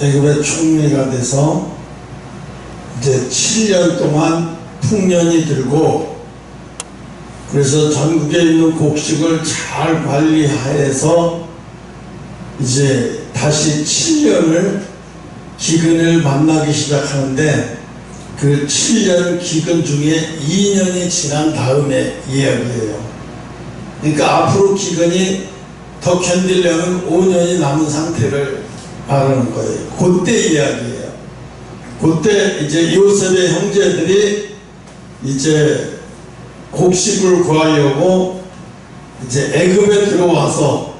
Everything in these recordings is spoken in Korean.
애굽의 총리가 돼서 이제 7년 동안 풍년이 들고, 그래서 전국에 있는 곡식을 잘 관리하여서 이제 다시 7년을 기근을 만나기 시작하는데, 그 7년 기근 중에 2년이 지난 다음에 이야기예요. 그러니까 앞으로 기근이 더 견디려면 5년이 남은 상태를 말하는 거예요. 그때 이야기예요. 그때 이제 요셉의 형제들이 이제 곡식을 구하려고 이제 애굽에 들어와서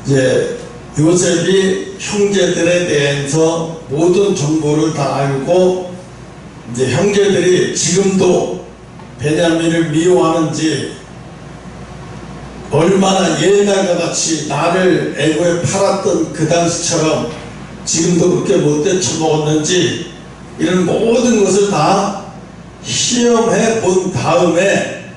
이제 요셉이 형제들에 대해서 모든 정보를 다 알고, 이제 형제들이 지금도 베냐민을 미워하는지, 얼마나 옛날과 같이 나를 애굽에 팔았던 그 당시처럼 지금도 그렇게 못돼 처먹었는지, 이런 모든 것을 다 시험해 본 다음에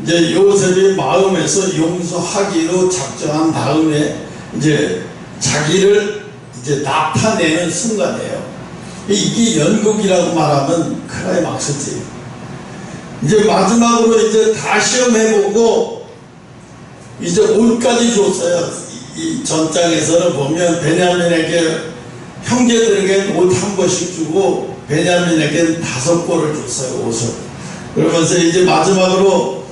이제 요셉의 마음에서 용서하기로 작정한 다음에 이제 자기를 이제 나타내는 순간이에요. 이게 연극이라고 말하면 클라이막스지. 이제 마지막으로 이제 다 시험해보고 이제 옷까지 줬어요. 이 전장에서는 보면 베냐민에게, 형제들에게 옷 한 번씩 주고 베냐민에게 5벌을 줬어요, 옷을. 그러면서 이제 마지막으로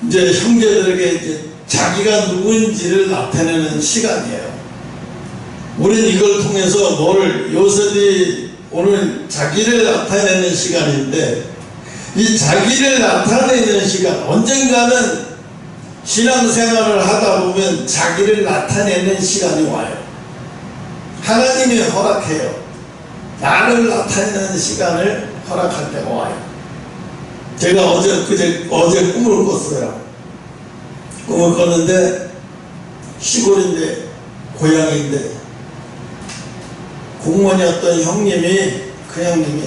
이제 형제들에게 이제 자기가 누구인지를 나타내는 시간이에요. 우린 이걸 통해서 요셉이 오늘 자기를 나타내는 시간인데, 이 자기를 나타내는 시간, 언젠가는 신앙생활을 하다 보면 자기를 나타내는 시간이 와요. 하나님이 허락해요. 나를 나타내는 시간을 허락할 때가 와요. 제가 어제 꿈을 꿨어요. 꿈을 꿨는데 시골인데, 고향인데, 공무원이었던 형님이, 그 형님이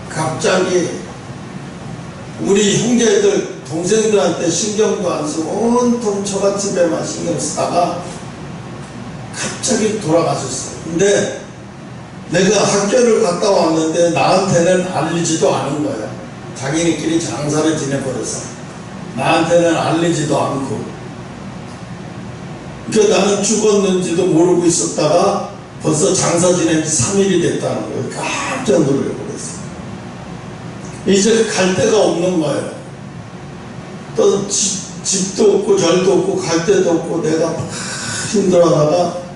갑자기 우리 형제들, 동생들한테 신경도 안 쓰고 온통 처갓집에만 신경 쓰다가 갑자기 돌아가셨어요. 근데 내가 학교를 갔다 왔는데 나한테는 알리지도 않은 거야. 자기네끼리 장사를 지내버렸어. 나한테는 알리지도 않고. 그러니까 나는 죽었는지도 모르고 있었다가 벌써 장사 지낸 지 3일이 됐다는 거예요. 깜짝 놀라버렸어. 이제 갈 데가 없는 거예요. 또 집도 없고 절도 없고 갈 데도 없고, 내가 막 힘들어하다가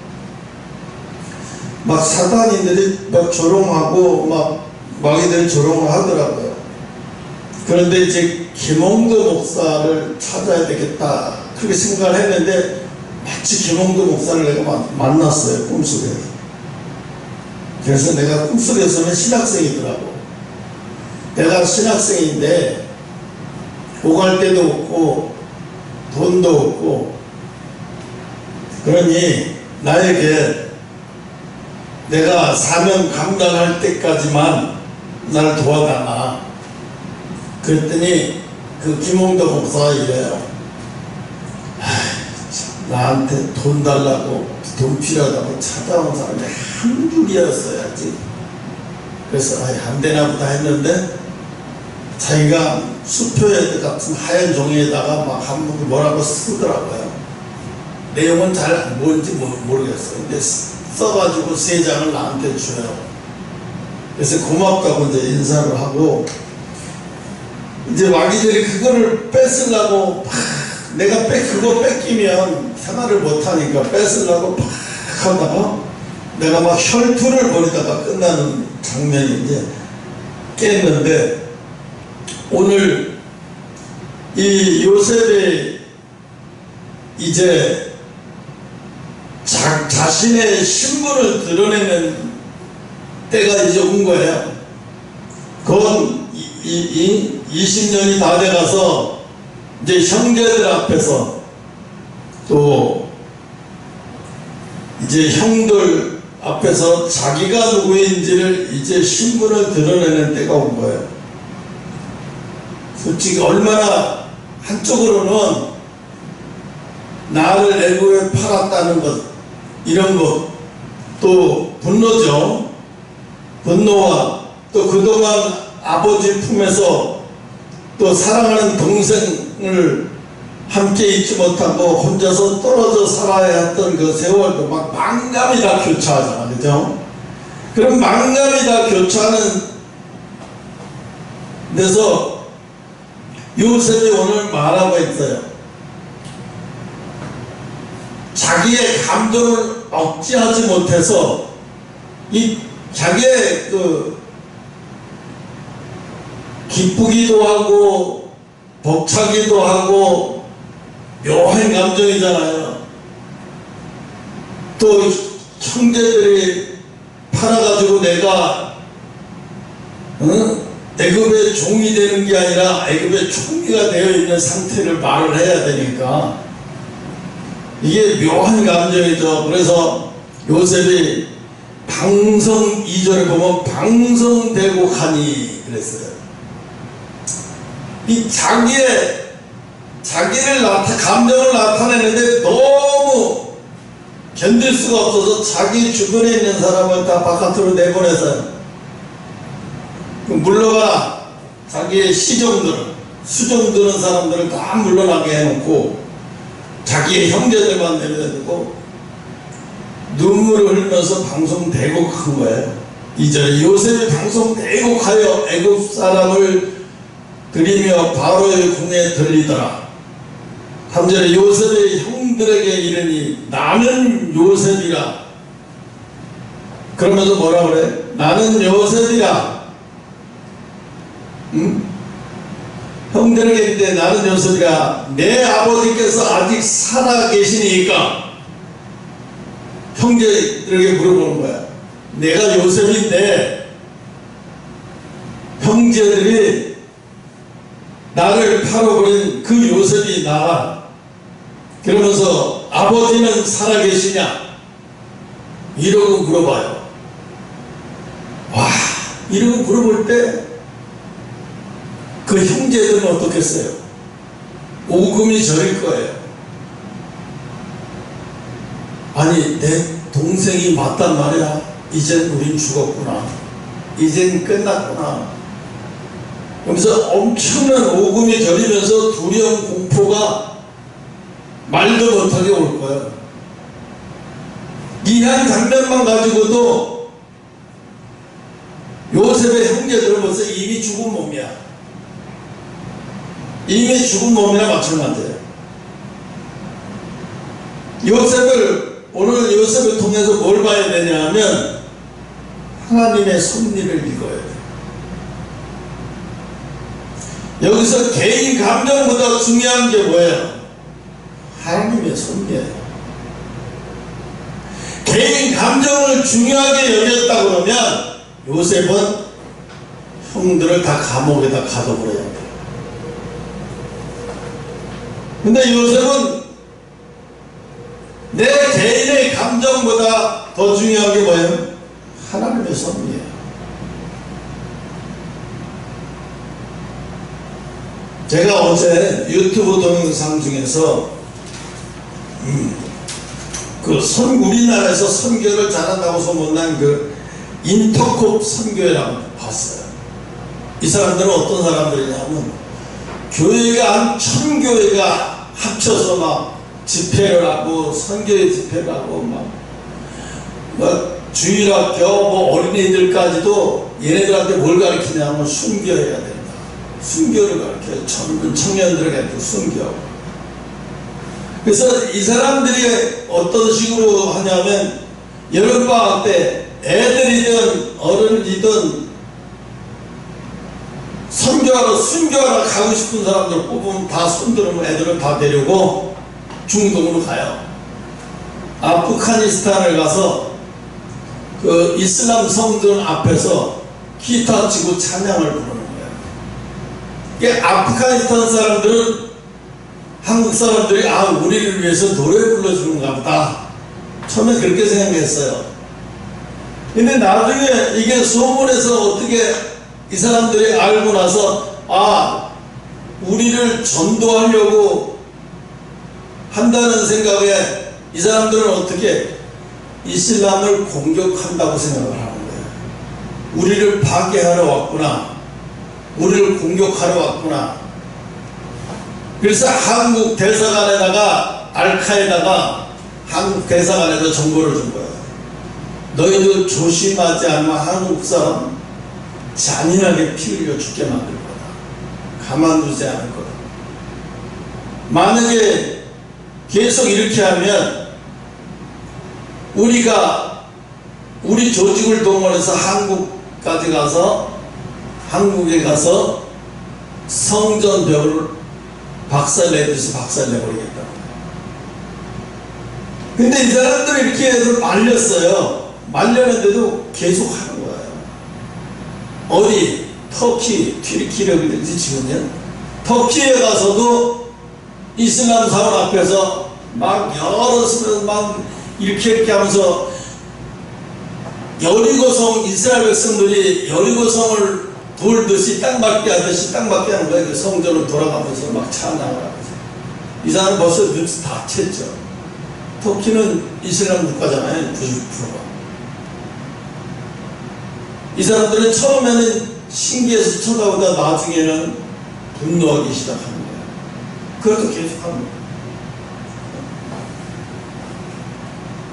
막 사단인들이 막 조롱하고 막 마귀들이 조롱을 하더라고요. 그런데 이제 김홍도 목사를 찾아야 되겠다, 그렇게 생각을 했는데 마치 김홍도 목사를 내가 만났어요, 꿈속에서. 그래서 내가 꿈속에서는 신학생이더라고. 내가 신학생인데 오갈 데도 없고 돈도 없고, 그러니 나에게 내가 사명 감당할 때까지만 날 도와달라. 그랬더니 그 김홍도 목사가 이래요. 나한테 돈 달라고, 돈 필요하다고 찾아온 사람이 한 줄이었어야지. 그래서 안 되나 보다 했는데, 자기가 수표에 같은 하얀 종이에다가 막 한번 뭐라고 쓰더라고요. 내용은 잘 뭔지 모르겠어요. 근데 써가지고 3장을 나한테 줘요. 그래서 고맙다고 이제 인사를 하고, 이제 마귀들이 그거를 뺏으려고 내가 그거 뺏기면 생활을 못하니까 뺏으려고 팍 하다가 내가 막 혈투를 벌이다가 끝나는 장면이 이제 깼는데, 오늘 이 요셉이 이제 자신의 신분을 드러내는 때가 이제 온 거예요. 그건 20년이 다 돼가서 이제 형제들 앞에서, 또 이제 형들 앞에서 자기가 누구인지를 이제 신분을 드러내는 때가 온 거예요. 솔직히 얼마나 한쪽으로는 나를 애굽에 팔았다는 것, 이런 것, 또 분노죠. 분노와 또 그동안 아버지 품에서 또 사랑하는 동생을 함께 있지 못하고 혼자서 떨어져 살아야 했던 그 세월도 막 망감이 다 교차하잖아, 그죠? 그럼 망감이 다 교차하는 데서 요셉이 오늘 말하고 있어요. 자기의 감정을 억제하지 못해서 이 자기의 그 기쁘기도 하고 벅차기도 하고 묘한 감정이잖아요. 또 형제들이 팔아가지고 내가 애굽의 종이 되는 게 아니라 애굽의 총리가 되어 있는 상태를 말을 해야 되니까 이게 묘한 감정이죠. 그래서 요셉이 방성 2절에 보면 방성되고 가니 그랬어요. 이 자기를 감정을 나타내는데 너무 견딜 수가 없어서 자기 주변에 있는 사람을 다 바깥으로 내보내서요. 물러가 자기의 수정 드는 사람들을 다 물러나게 해놓고 자기의 형제들만 내버려두고 눈물을 흘리면서 방송대곡한 거예요. 2절에 요셉이 방송대곡하여 애굽 사람을 들이며 바로의 궁에 들리더라. 3절에 요셉의 형들에게 이르니 나는 요셉이라. 그러면서 뭐라 그래? 나는 요셉이라. 형들에게 이르되 나는 요셉이라. 내 아버지께서 아직 살아 계시니까 형제들에게 물어보는 거야. 내가 요셉인데 형제들이 나를 팔아버린 그 요셉이 나. 그러면서 아버지는 살아계시냐? 이러고 물어봐요. 와, 이러고 물어볼 때 그 형제들은 어떻겠어요? 오금이 저릴 거예요. 아니, 내 동생이 맞단 말이야. 이젠 우린 죽었구나. 이젠 끝났구나. 그러면서 엄청난 오금이 저리면서 두려움 공포가 말도 못하게 올 거예요. 이 한 장면만 가지고도 요셉의 형제들은 벌써 이미 죽은 몸이야. 이미 죽은 몸이나 마찬가지예요. 오늘 요셉을 통해서 뭘 봐야 되냐 하면 하나님의 섭리를 읽어야 돼요. 여기서 개인 감정보다 중요한 게 뭐예요? 하나님의 섭리예요. 개인 감정을 중요하게 여겼다 그러면 요셉은 형들을 다 감옥에다 가둬버려야 돼요. 근데 요셉은 내 개인의 감정보다 더 중요한 게 뭐예요? 하나님의 섭리예요. 제가 어제 유튜브 동영상 중에서 우리나라에서 선교를 잘한다고 소문난 그 인터콥 선교회라고 봤어요. 이 사람들은 어떤 사람들이냐면 교회가 한 1000교회가 합쳐서 막 집회를 하고 선교회 집회를 하고 막 주일학교 어린이들까지도 얘네들한테 뭘 가르치냐면 순교해야 된다. 순교를 가르쳐요. 젊은 청년들을 가르쳐 순교. 그래서 이 사람들이 어떤 식으로 하냐면 여름방학 때 애들이든 어른이든 순교하러 가고 싶은 사람들 뽑으면 다 손들으면 애들은 다 데리고 중동으로 가요. 아프가니스탄을 가서 그 이슬람 성전 앞에서 기타 치고 찬양을 부르는 거예요. 이게 아프가니스탄 사람들은 한국 사람들이 우리를 위해서 노래 불러주는가 보다. 처음에 그렇게 생각했어요. 근데 나중에 이게 소문에서 어떻게 이 사람들이 알고 나서 우리를 전도하려고 한다는 생각에 이 사람들은 어떻게 이슬람을 공격한다고 생각을 하는 거예요. 우리를 파괴하러 왔구나. 우리를 공격하러 왔구나. 그래서 한국 대사관에다가 알카에다가 한국 대사관에서 정보를 준 거예요. 너희들 조심하지 않으면 한국 사람 잔인하게 피 흘려 죽게 만들 거다. 가만두지 않을 거다. 만약에 계속 이렇게 하면 우리가 우리 조직을 동원해서 한국에 가서 성전벽을 박살내듯이 박살내버리겠다. 근데 이 사람들이 이렇게 해서 말렸어요. 말렸는데도 계속 하는 거예요. 어디? 터키, 튀르키예라고 그러지 지금요? 터키에 가서도 이슬람 사원 앞에서 막 열어서면서 막 이렇게 하면서 여리고성 이스라엘 백성들이 여리고성을 돌듯이 땅밟기 하듯이 땅밟기 하는 거예요. 그 성전을 돌아가면서 막 찬양을 하면서. 이 사람은 벌써 눈치 다 챘죠. 터키는 이슬람 국가잖아요. 90%가. 이 사람들은 처음에는 신기해서 쳐다보다 나중에는 분노하기 시작하는 거예요. 그것도 계속 하는 거예요.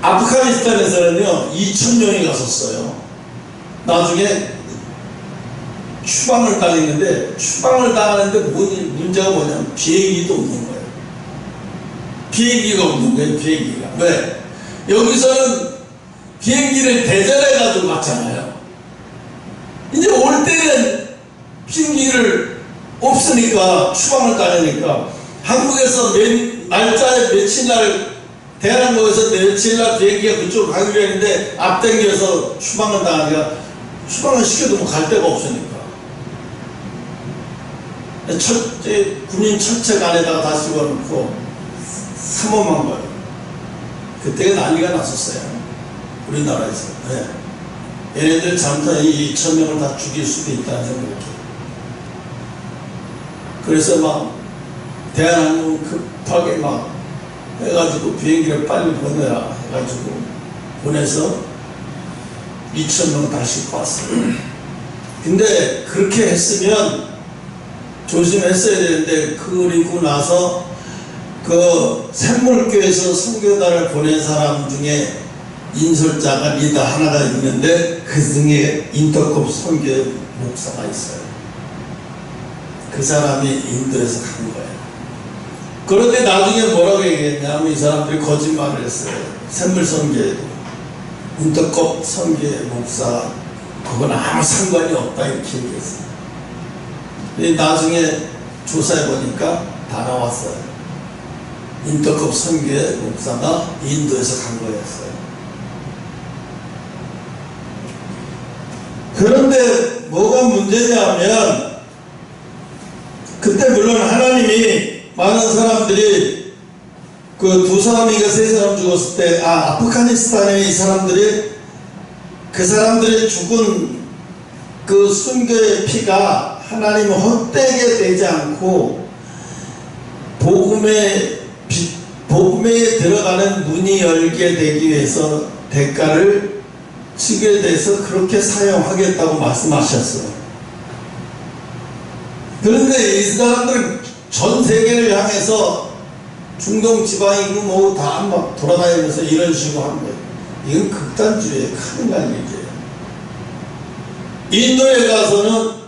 아프가니스탄에서는요 2,000명이 갔었어요. 나중에 추방을 당했는데, 추방을 당하는데 문제가 뭐냐면 비행기도 없는 거예요. 비행기가 없는 거예요. 비행기가. 왜? 여기서는 비행기를 대전해 가지고 갔잖아요. 이제 올 때는 비행기를 없으니까, 추방을 당하니까 한국에서 날짜에 며칠 날 대한항공에서 며칠 날 비행기가 그쪽으로 가기로 했는데 앞당겨서 추방을 당하니까, 추방을 시켜도 뭐 갈 데가 없으니까 군인 철책안에다가 다 집어넣고 삼엄한 거예요. 그때가 난리가 났었어요. 우리나라에서. 네. 얘네들 잘못하면 2,000명을 다 죽일 수도 있다는 생각이. 그래서 막 대한항공 급하게 막 해가지고 비행기를 빨리 보내라 해가지고 보내서 2,000명 다시 왔어요. 근데 그렇게 했으면 조심했어야 되는데, 그리고 나서 그 샘물교에서 선교단을 보낸 사람 중에 인솔자가 리더 하나가 있는데 그 중에 인터컵 선교 목사가 있어요. 그 사람이 인도에서 간 거예요. 그런데 나중에 뭐라고 얘기했냐면 이 사람들이 거짓말을 했어요. 샘물 선교에도 인터컵 선교의 목사 그건 아무 상관이 없다 이렇게 얘기했어요. 나중에 조사해 보니까 다 나왔어요. 인터컵 선교의 목사가 인도에서 간 거였어요. 그런데 뭐가 문제냐면, 그때 물론 하나님이 많은 사람들이 그 두 사람인가 세 사람 죽었을 때, 아프가니스탄에 이 사람들이 그 사람들이 죽은 그 순교의 피가 하나님은 헛되게 되지 않고 복음에 들어가는 문이 열게 되기 위해서 대가를 치게 돼서 그렇게 사용하겠다고 말씀하셨어요. 그런데 이 사람들은 전 세계를 향해서 중동 지방이고 뭐 다 막 돌아다니면서 이런 식으로 하는 거예요. 이건 극단주의의 카르말 얘기예요. 인도에 가서는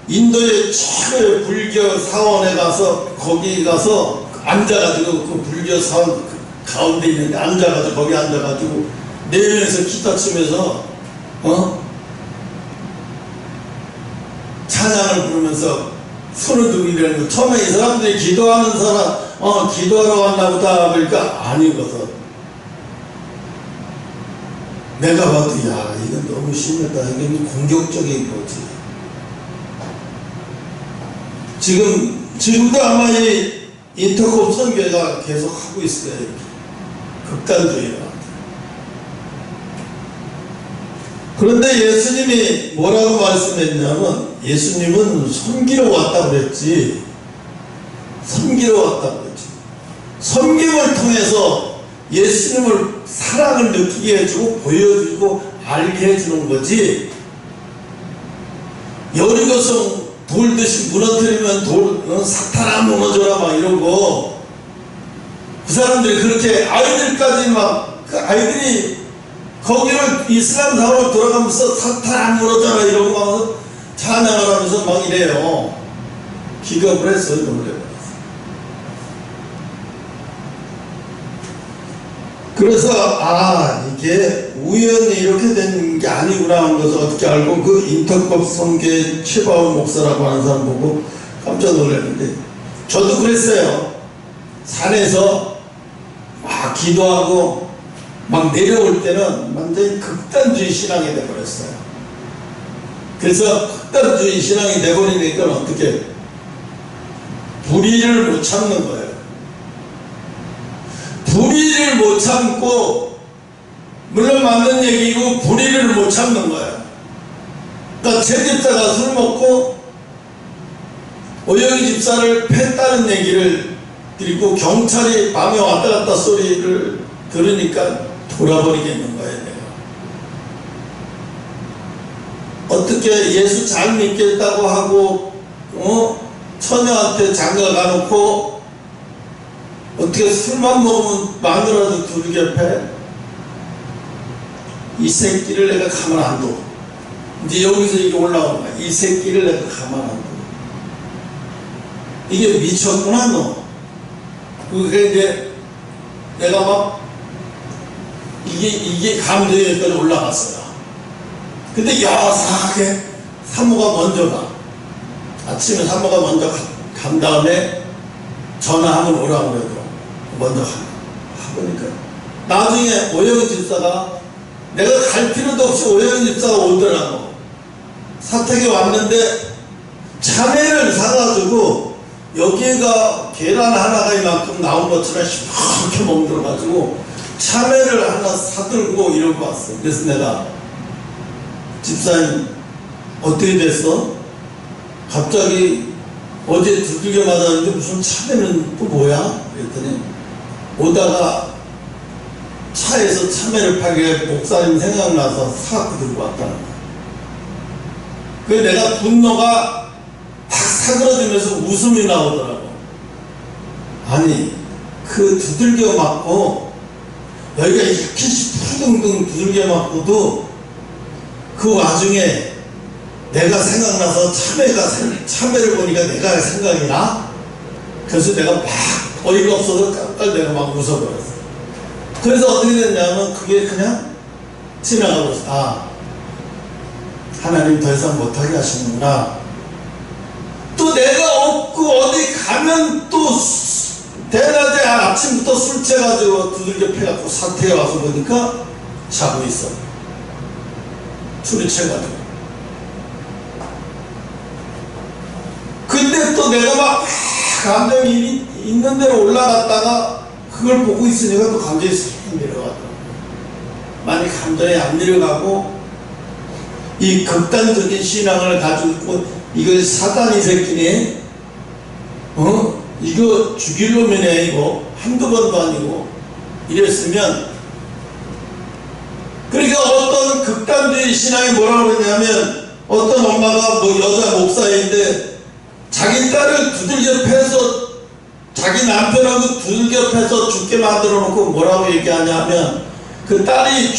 인도의 최고의 불교 사원에 가서 거기 가서 앉아가지고 그 불교 사원 가운데 있는데 앉아가지고 거기 앉아가지고 네 명에서 기타 치면서 찬양을 부르면서 손을 들고 이러는 거. 처음에 이 사람들이 기도하는 사람 기도하러 왔나 보다 그러니까 아니거든. 내가 봐도 야 이건 너무 심했다. 이건 공격적인 거지. 지금도 아마 이 인터컵 선교가 계속 하고 있어요. 극단주의가. 그런데 예수님이 뭐라고 말씀했냐면, 예수님은 섬기러 왔다고 그랬지. 섬기러 왔다고 그랬지. 섬김을 통해서 예수님을 사랑을 느끼게 해주고 보여주고 알게 해주는 거지. 여리고성 돌듯이 무너뜨리면 사탄아 무너져라 막 이러고, 그 사람들이 그렇게 아이들까지 막, 그 아이들이 거기를 이슬람 사원을 돌아가면서 사탄아 무너져라 이러고 막 찬양을 하면서 막 이래요. 기겁을 했어요. 노래를. 그래서 이게 우연히 이렇게 된 게 아니구나 하는 것을 어떻게 알고, 그 인터컵 성교의 최바울 목사라고 하는 사람 보고 깜짝 놀랐는데, 저도 그랬어요. 산에서 막 기도하고 막 내려올 때는 완전히 극단주의 신앙이 돼버렸어요. 그래서 극단주의 신앙이 돼버리니까 어떻게 불의를 못 참는 거예요. 불의를 못 참고, 물론 맞는 얘기고 불의를 못 참는 거예요. 그러니까 제 집사가 술 먹고 오영희 집사를 팼다는 얘기를 드리고 경찰이 밤에 왔다 갔다 소리를 들으니까 돌아버리겠는 거예요. 내가 어떻게 예수 잘 믿겠다고 하고 처녀한테 장가 가놓고 어떻게 술만 먹으면 마누라도 두들겨 패? 이 새끼를 내가 가만 안 둬. 이제 여기서 이게 올라오는 거야. 이 새끼를 내가 가만 안 둬. 이게 미쳤구나 너. 그게 이제 내가 막 이게 감정에까지 올라갔어요. 근데 여사하게 사모가 먼저 가. 아침에 사모가 먼저 간 다음에 전화하면 오라고 그러더라고. 먼저 하보니까 나중에 오영희 집사가, 내가 갈 필요도 없이 오영희 집사가 오더라고. 사택에 왔는데 참외를 사가지고, 여기가 계란 하나가 이만큼 나온 것처럼 시원하게 멍들어가지고 참외를 하나 사들고 이러고 왔어. 그래서 내가, 집사님 어떻게 됐어? 갑자기 어제 두들겨 맞았는데 무슨 참외는 또 뭐야? 그랬더니 오다가 차에서 참외를 파기에 목사님 생각나서 사갖고 들고 왔다는 거야. 그래서 내가 분노가 팍 사그러지면서 웃음이 나오더라고. 아니, 그 두들겨 맞고 여기가 이렇게 푸둥둥 두들겨 맞고도 그 와중에 내가 생각나서 참외를 보니까 내가 생각이 나? 그래서 내가 막 어이가 없어서 깜짝 내가 막 웃어버렸어. 그래서 어떻게 됐냐면 그게 그냥 지나가고 있어. 하나님 더 이상 못하게 하시는구나. 또 내가 없고 어디 가면 또 대낮에 아침부터 술 취해가지고 두들겨 패갖고 사태에 와서 보니까 자고 있어. 술이 취해가지고. 근데 또 내가 막 감정이 있는 대로 올라갔다가 그걸 보고 있으니까 또 감정이 싹 내려가더라고. 만약 감정이 안 내려가고 이 극단적인 신앙을 가지고 있고, 이거 사단이 새끼네, 이거 죽일 놈이네, 이거 한두 번도 아니고 이랬으면, 그러니까 어떤 극단주의 신앙이 뭐라고 그러냐면, 어떤 엄마가 뭐 여자 목사인데 자기 딸을 두들겨 패서, 자기 남편하고 두들겨 패서 죽게 만들어 놓고 뭐라고 얘기하냐면, 그 딸이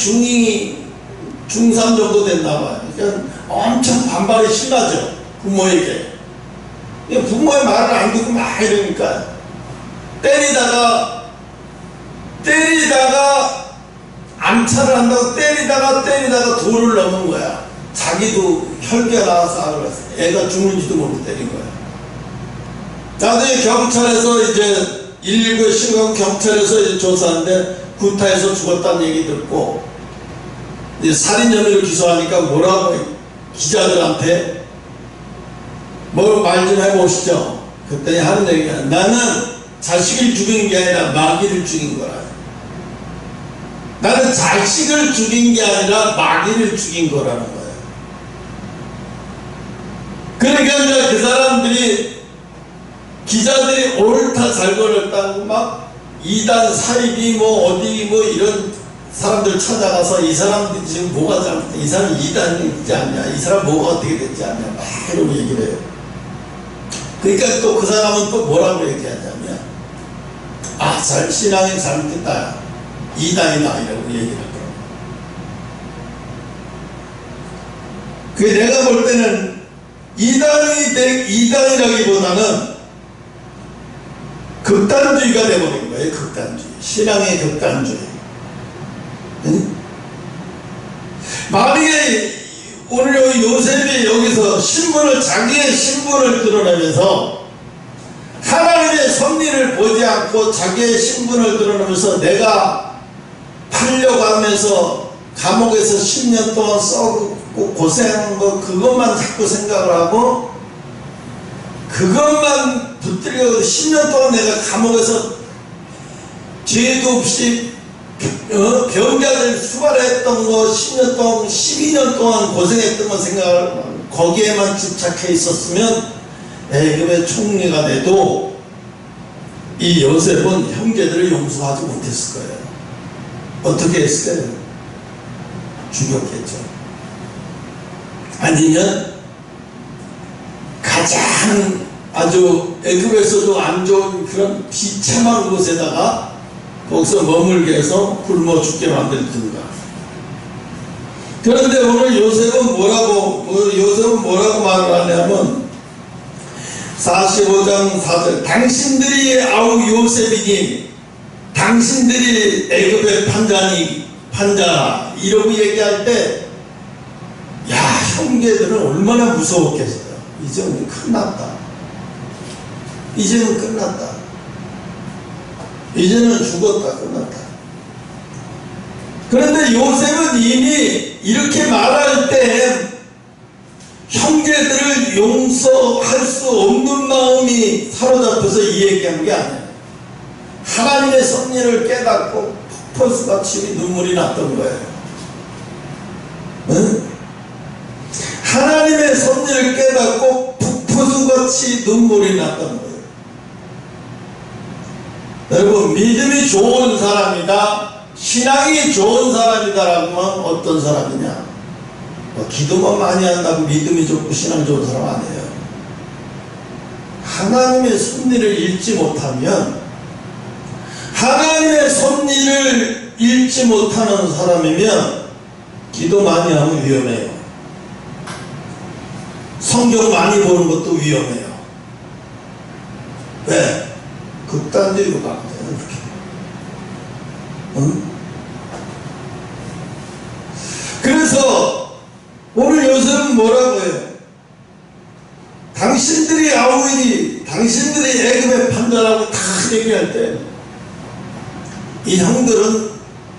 중3 정도 됐나봐요. 그러니까 엄청 반발이 심하죠, 부모에게. 부모의 말을 안 듣고 막 이러니까 때리다가 암살을 한다고 때리다가 돌을 넘은 거야. 자기도 혈기가 나와서 애가 죽는지도 모르고 때린 거야. 나중에 경찰에서 이제 119에 신고하고 경찰에서 이제 조사하는데 구타에서 죽었다는 얘기 듣고, 이제 살인 혐의를 기소하니까 뭐라고 기자들한테 뭘 말 좀 해보시죠. 그랬더니 하는 얘기가, 나는 자식을 죽인 게 아니라 마귀를 죽인 거라. 나는 자식을 죽인 게 아니라 마귀를 죽인 거라는 거예요. 그러니까 이제 그 사람들이, 기자들이 옳다 잘 걸었다고 막 이단 사입이 뭐 어디 뭐 이런 사람들 찾아가서 이 사람들이 지금 뭐가 잘못돼, 이 사람 이단이지 않냐, 이 사람 뭐가 어떻게 됐지 않냐, 막 이러고 얘기를 해요. 그러니까 또 그 사람은 또 뭐라고 얘기하냐면, 아, 신앙이 잘못됐다, 이단이다, 이라고 얘기를 하더라고요. 그 내가 볼 때는 이단이라기보다는 극단주의가 돼버린 거예요. 극단주의, 신앙의 극단주의. 응? 만약에 오늘 요셉이 여기서 자기의 신분을 드러내면서 하나님의 섭리를 보지 않고 자기의 신분을 드러내면서 내가 팔려가면서 감옥에서 10년 동안 썩고 고생한 거 그것만 자꾸 생각을 하고 그것만 붙들려 10년 동안 내가 감옥에서 죄도 없이 병자들 수발했던 거 10년 동안 12년 동안 고생했던 거 생각을 거기에만 집착해 있었으면 애굽의 총리가 돼도 이 요셉은 형제들을 용서하지 못했을 거예요. 어떻게 했을까요? 죽였겠죠. 아니면 가장 아주 애굽에서도 안 좋은 그런 비참한 곳에다가 거기서 머물게 해서 굶어 죽게 만들든가. 그런데 오늘 요셉은 뭐라고 말을 하냐면 45장 4절 당신들이 아우 요셉이니 당신들이 애굽의 판자 이러고 얘기할 때 야, 형제들은 얼마나 무서웠겠어요. 이제는 끝났다. 이제는 끝났다. 이제는 죽었다. 끝났다. 그런데 요셉은 이미 이렇게 말할 때 형제들을 용서할 수 없는 마음이 사로잡혀서 이 얘기한 게 아니에요. 하나님의 섭리를 깨닫고 폭포수같이 눈물이 났던 거예요. 응? 하나님의 섭리를 깨닫고 폭포수같이 눈물이 났던 거예요. 여러분, 믿음이 좋은 사람이다, 신앙이 좋은 사람이다라고 하면 어떤 사람이냐? 기도만 많이 한다고 믿음이 좋고 신앙이 좋은 사람 아니에요. 하나님의 섭리를 읽지 못하면, 하나님의 섭리를 읽지 못하는 사람이면 기도 많이 하면 위험해요. 성경 많이 보는 것도 위험해요. 왜? 극단적으로 가면 돼요. 이렇게. 응? 그래서 오늘 요셉은 뭐라고 해요? 당신들이 아우이, 당신들이 애굽의 판자라고 다 얘기할 때 이 형들은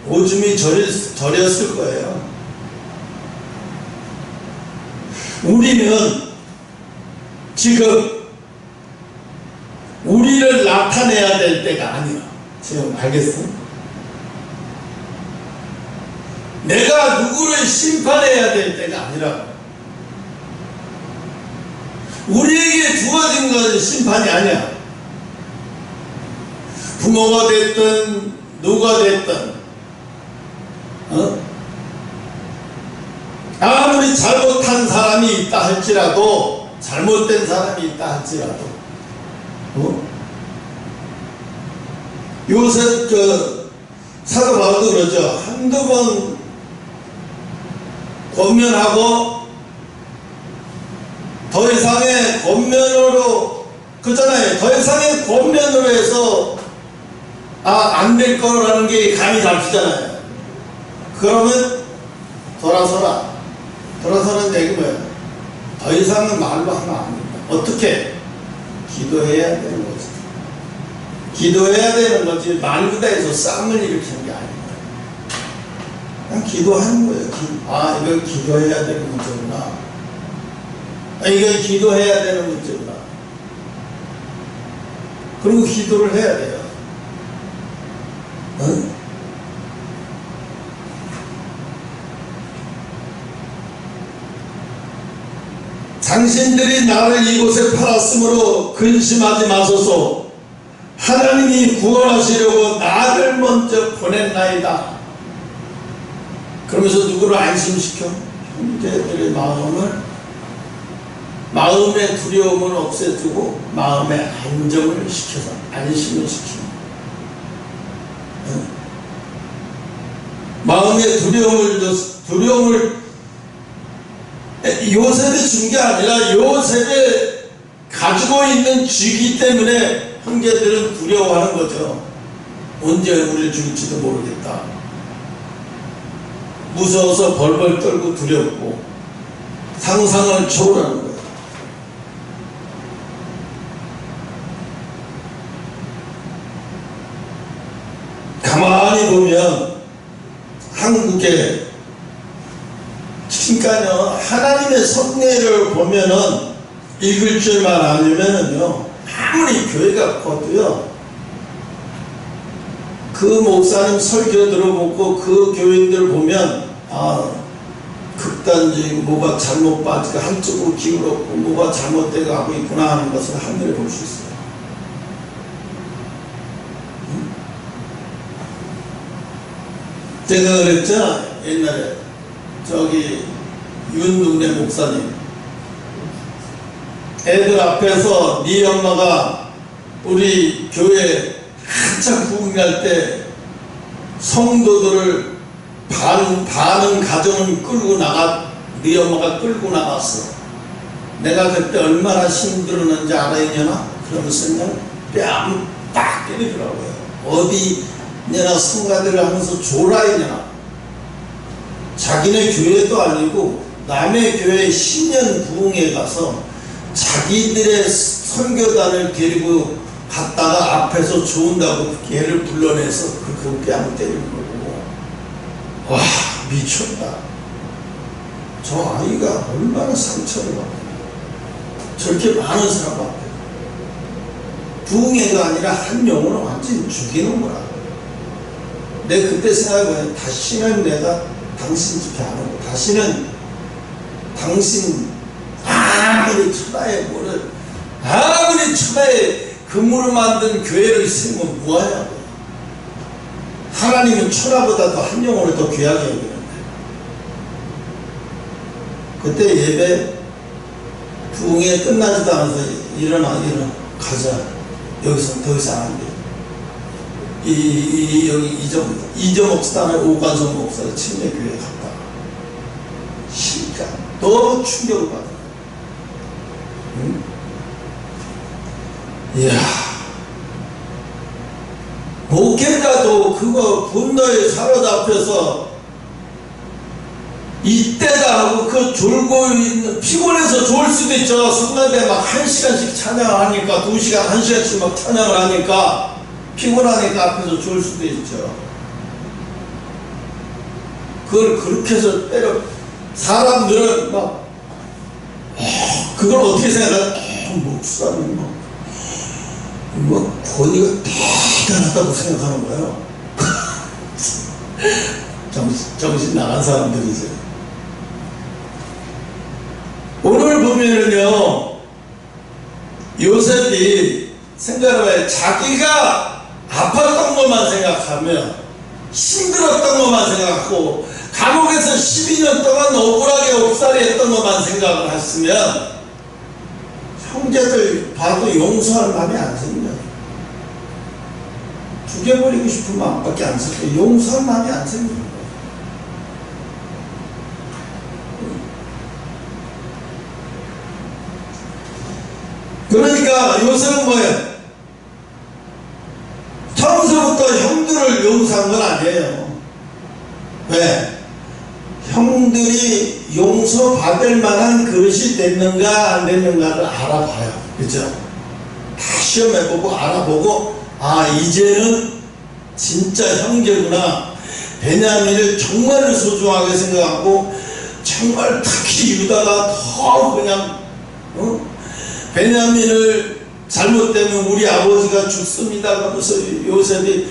오줌이 저렸을 거예요. 우리는 지금 우리를 나타내야 될 때가 아니야. 지금 알겠어? 내가 누구를 심판해야 될 때가 아니라 우리에게 주어진 것은 심판이 아니야. 부모가 됐든 누가 됐든 아무리 잘못한 사람이 있다 할지라도, 잘못된 사람이 있다 할지라도 요새 사도 바울도 그러죠. 한두 번 권면하고 더 이상의 권면으로 그잖아요. 더 이상의 권면으로 해서 안 될 거라는 게 감이 잡히잖아요. 그러면 돌아서는 얘기 뭐예요? 더 이상은 말로 하면 안 된다. 어떻게? 기도해야 되는 거지. 기도해야 되는 거지. 말구다해서 싸움을 일으키는 게 아닙니다. 그냥 기도하는 거예요. 이건 기도해야 되는 문제구나. 이건 기도해야 되는 문제구나. 그리고 기도를 해야 돼요. 응? 당신들이 나를 이곳에 팔았으므로 근심하지 마소서. 하나님이 구원하시려고 나를 먼저 보냈나이다. 그러면서 누구를 안심시켜? 형제들의 마음의 두려움을 없애주고 마음의 안정을 시켜서 안심을 시킵니다. 마음의 두려움을 요셉이 준 게 아니라 요셉이 가지고 있는 쥐기 때문에 형제들은 두려워하는 거죠. 언제 우리를 죽일지도 모르겠다. 무서워서 벌벌 떨고 두렵고 상상을 초월하는 거예요. 가만히 보면 한국에 그러니까요, 하나님의 섭리를 보면은 읽을 줄만 알면은요, 아무리 교회가 커도요, 그 목사님 설교 들어보고 그 교인들 보면 극단적이고 뭐가 잘못 빠지고 한쪽으로 기울었고 뭐가 잘못되어 가고 있구나 하는 것을 한눈에 볼 수 있어요. 제가 그랬잖아, 옛날에 저기 윤동래 목사님, 애들 앞에서 네 엄마가 우리 교회 한참 부흥할 때 성도들을 반은 가정을 끌고 네 엄마가 끌고 나갔어. 내가 그때 얼마나 힘들었는지 알아야냐나? 그러면서 그냥 뺨 딱 때리더라고요. 어디냐나 성가대를 하면서 졸아야냐나. 자기네 교회도 아니고 남의 교회 신년 부흥회 가서 자기들의 선교단을 데리고 갔다가 앞에서 좋은다고 걔를 불러내서 그 뺨 때리는 거고, 와 미쳤다. 저 아이가 얼마나 상처를 받고 저렇게 많은 사람 앞에 부흥회가 아니라 한 영혼을 완전히 죽이는 거라. 내가 그때 생각해보면 다시는 내가 당신 집회 안 오고, 다시는 당신 아무리 천하에 금으로 만든 교회를 세우면 뭐하냐고. 하나님은 천하보다 더 한 영혼을 더 귀하게 여기는데. 그때 예배 부흥회 끝나지도 않아서 일어나 가자. 여기서 더 이상 안 돼. 여기 이점 목사단의 오관성 목사가 침례교회에 갔다. 진짜 너무 충격을 받아. 응? 이야, 목회자도 그거 분노의 사로다 앞에서 이때다 하고 그 졸고 있는, 피곤해서 졸 수도 있죠. 성가대 막 1시간씩 찬양을 하니까, 2시간 1시간씩 막 찬양을 하니까 피곤하니까 앞에서 졸 수도 있죠. 그걸 그렇게 해서 때려. 사람들은 막 그걸 어떻게 생각하냐? 목사님 뭐 권위가 대단하다고 생각하는 거예요. 정신 나간 사람들이죠. 오늘 보면은요, 요셉이 생각해봐요. 자기가 아팠던 것만 생각하면, 힘들었던 것만 생각하고, 감옥에서 12년 동안 억울하게 옥살이 했던 것만 생각을 했으면 형제들 봐도 용서할 마음이 안 생겨요. 죽여버리고 싶은 마음밖에 안 생겨요. 용서할 마음이 안 생겨요. 그러니까 요셉은 뭐예요? 처음부터 형들을 용서한 건 아니에요. 왜? 형들이 용서받을 만한 그릇이 됐는가 안 됐는가를 알아봐요. 그죠? 다 시험해보고 알아보고, 이제는 진짜 형제구나. 베냐민을 정말 소중하게 생각하고, 정말 특히 유다가 더 그냥 베냐민을 잘못되면 우리 아버지가 죽습니다 하면서 요셉이,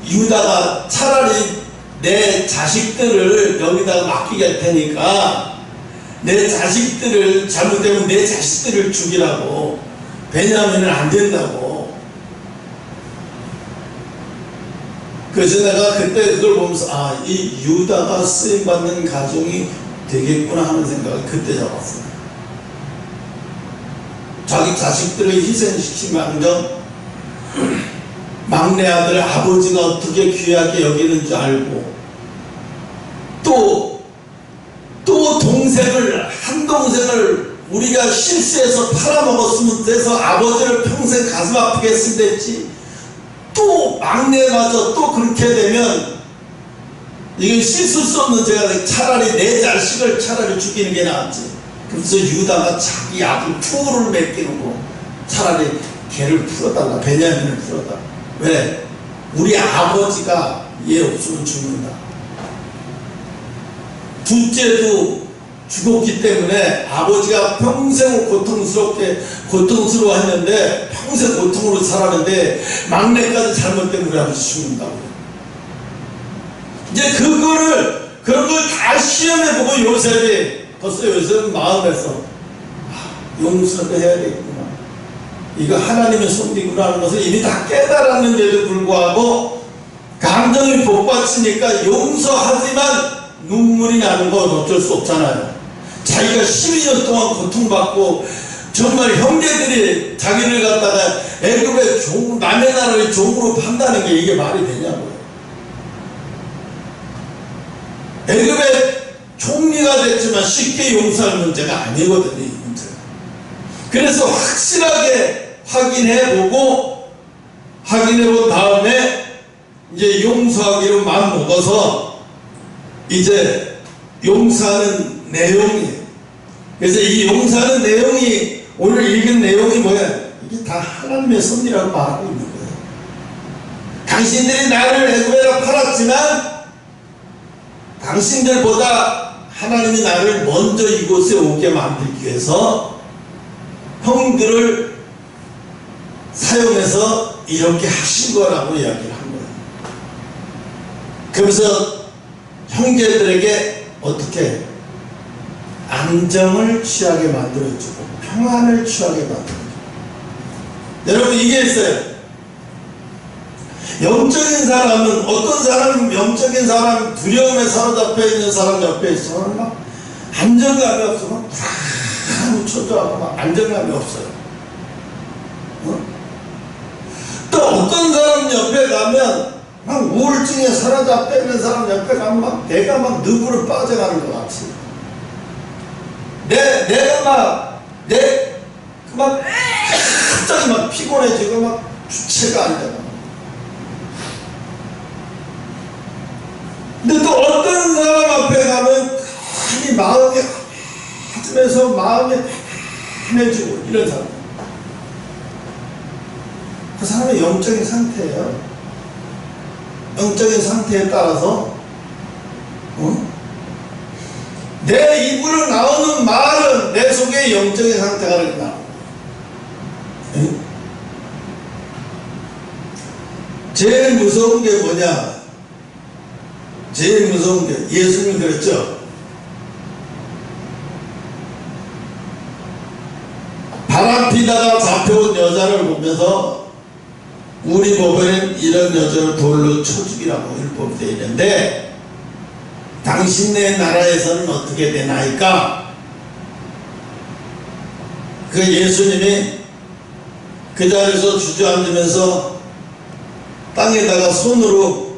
유다가 차라리 내 자식들을 여기다가 맡기게 할 테니까 내 자식들을, 잘못되면 내 자식들을 죽이라고, 베냐민은 안 된다고. 그래서 내가 그때 그걸 보면서 이 유다가 쓰임받는 가정이 되겠구나 하는 생각을 그때 잡았어요. 자기 자식들을 희생시킨 망정, 막내 아들 아버지가 어떻게 귀하게 여기는 줄 알고, 또 동생을, 한 동생을 우리가 실수해서 팔아먹었으면 돼서 아버지를 평생 가슴 아프게 했으면 됐지, 또 막내마저 또 그렇게 되면 이게 씻을 수 없는 죄가, 차라리 내 자식을 차라리 죽이는 게 낫지. 그래서 유다가 자기 아들 투를 맡기고 차라리 걔를 풀어달라, 베냐민을 풀어달라. 왜? 우리 아버지가 얘 없으면 죽는다. 둘째도 죽었기 때문에 아버지가 평생 고통스러워했는데 평생 고통으로 살았는데 막내까지 잘못되면 우리 아버지 죽는다고. 이제 그런 걸 다 시험해보고 요셉이, 벌써 요셉은 마음에서 용서도 해야 되겠구나, 이거 하나님의 섭리구나 하는 것을 이미 다 깨달았는데도 불구하고 감정이 복받치니까 용서하지만 눈물이 나는 건 어쩔 수 없잖아요. 자기가 12년 동안 고통받고 정말 형제들이 자기를 갖다가 애굽의 남의 나라의 종으로 판다는 게 이게 말이 되냐고요. 애굽의 총리가 됐지만 쉽게 용서할 문제가 아니거든요, 이 문제가. 그래서 확실하게 확인해본 다음에 이제 용서하기로 마음 먹어서 이제 용서하는 내용이에요. 그래서 이 용서하는 내용이, 오늘 읽은 내용이 뭐야? 이게 다 하나님의 섭리라고 말하고 있는 거예요. 당신들이 나를 애굽에다 팔았지만 당신들보다 하나님이 나를 먼저 이곳에 오게 만들기 위해서 형들을 사용해서 이렇게 하신 거라고 이야기를 한 거예요. 그러면서 형제들에게 어떻게 안정을 취하게 만들어주고 평안을 취하게 만들어주고. 여러분, 이게 있어요. 영적인 사람은, 어떤 사람은 영적인 사람, 두려움에 사로잡혀 있는 사람 옆에 있으면 막 안정감이 없어. 막 불안하고 초조하고 막 안정감이 없어요. 또 어떤 사람 옆에 가면 막 우울증에 사로잡혀 있는 사람 옆에 가면 막 내가 막 늪으로 빠져가는 것 같이, 내가 막 갑자기 막 피곤해지고 막 주체가 안 되고. 근데 또 어떤 사람 앞에 가면 괜히 마음이 하면서 마음이 편해지고 이런 사람, 그 사람의 영적인 상태예요. 영적인 상태에 따라서 내 입으로 나오는 말은 내 속에 영적인 상태가 이렇게 나옵니다. 제일 무서운 게 뭐냐? 제일 무서운 게, 예수님이 그랬죠. 바람피다가 잡혀온 여자를 보면서 우리 법에는 이런 여자를 돌로 쳐 죽이라고 율법에 되어 있는데 당신네 나라에서는 어떻게 되나이까? 그 예수님이 그 자리에서 주저앉으면서 땅에다가 손으로,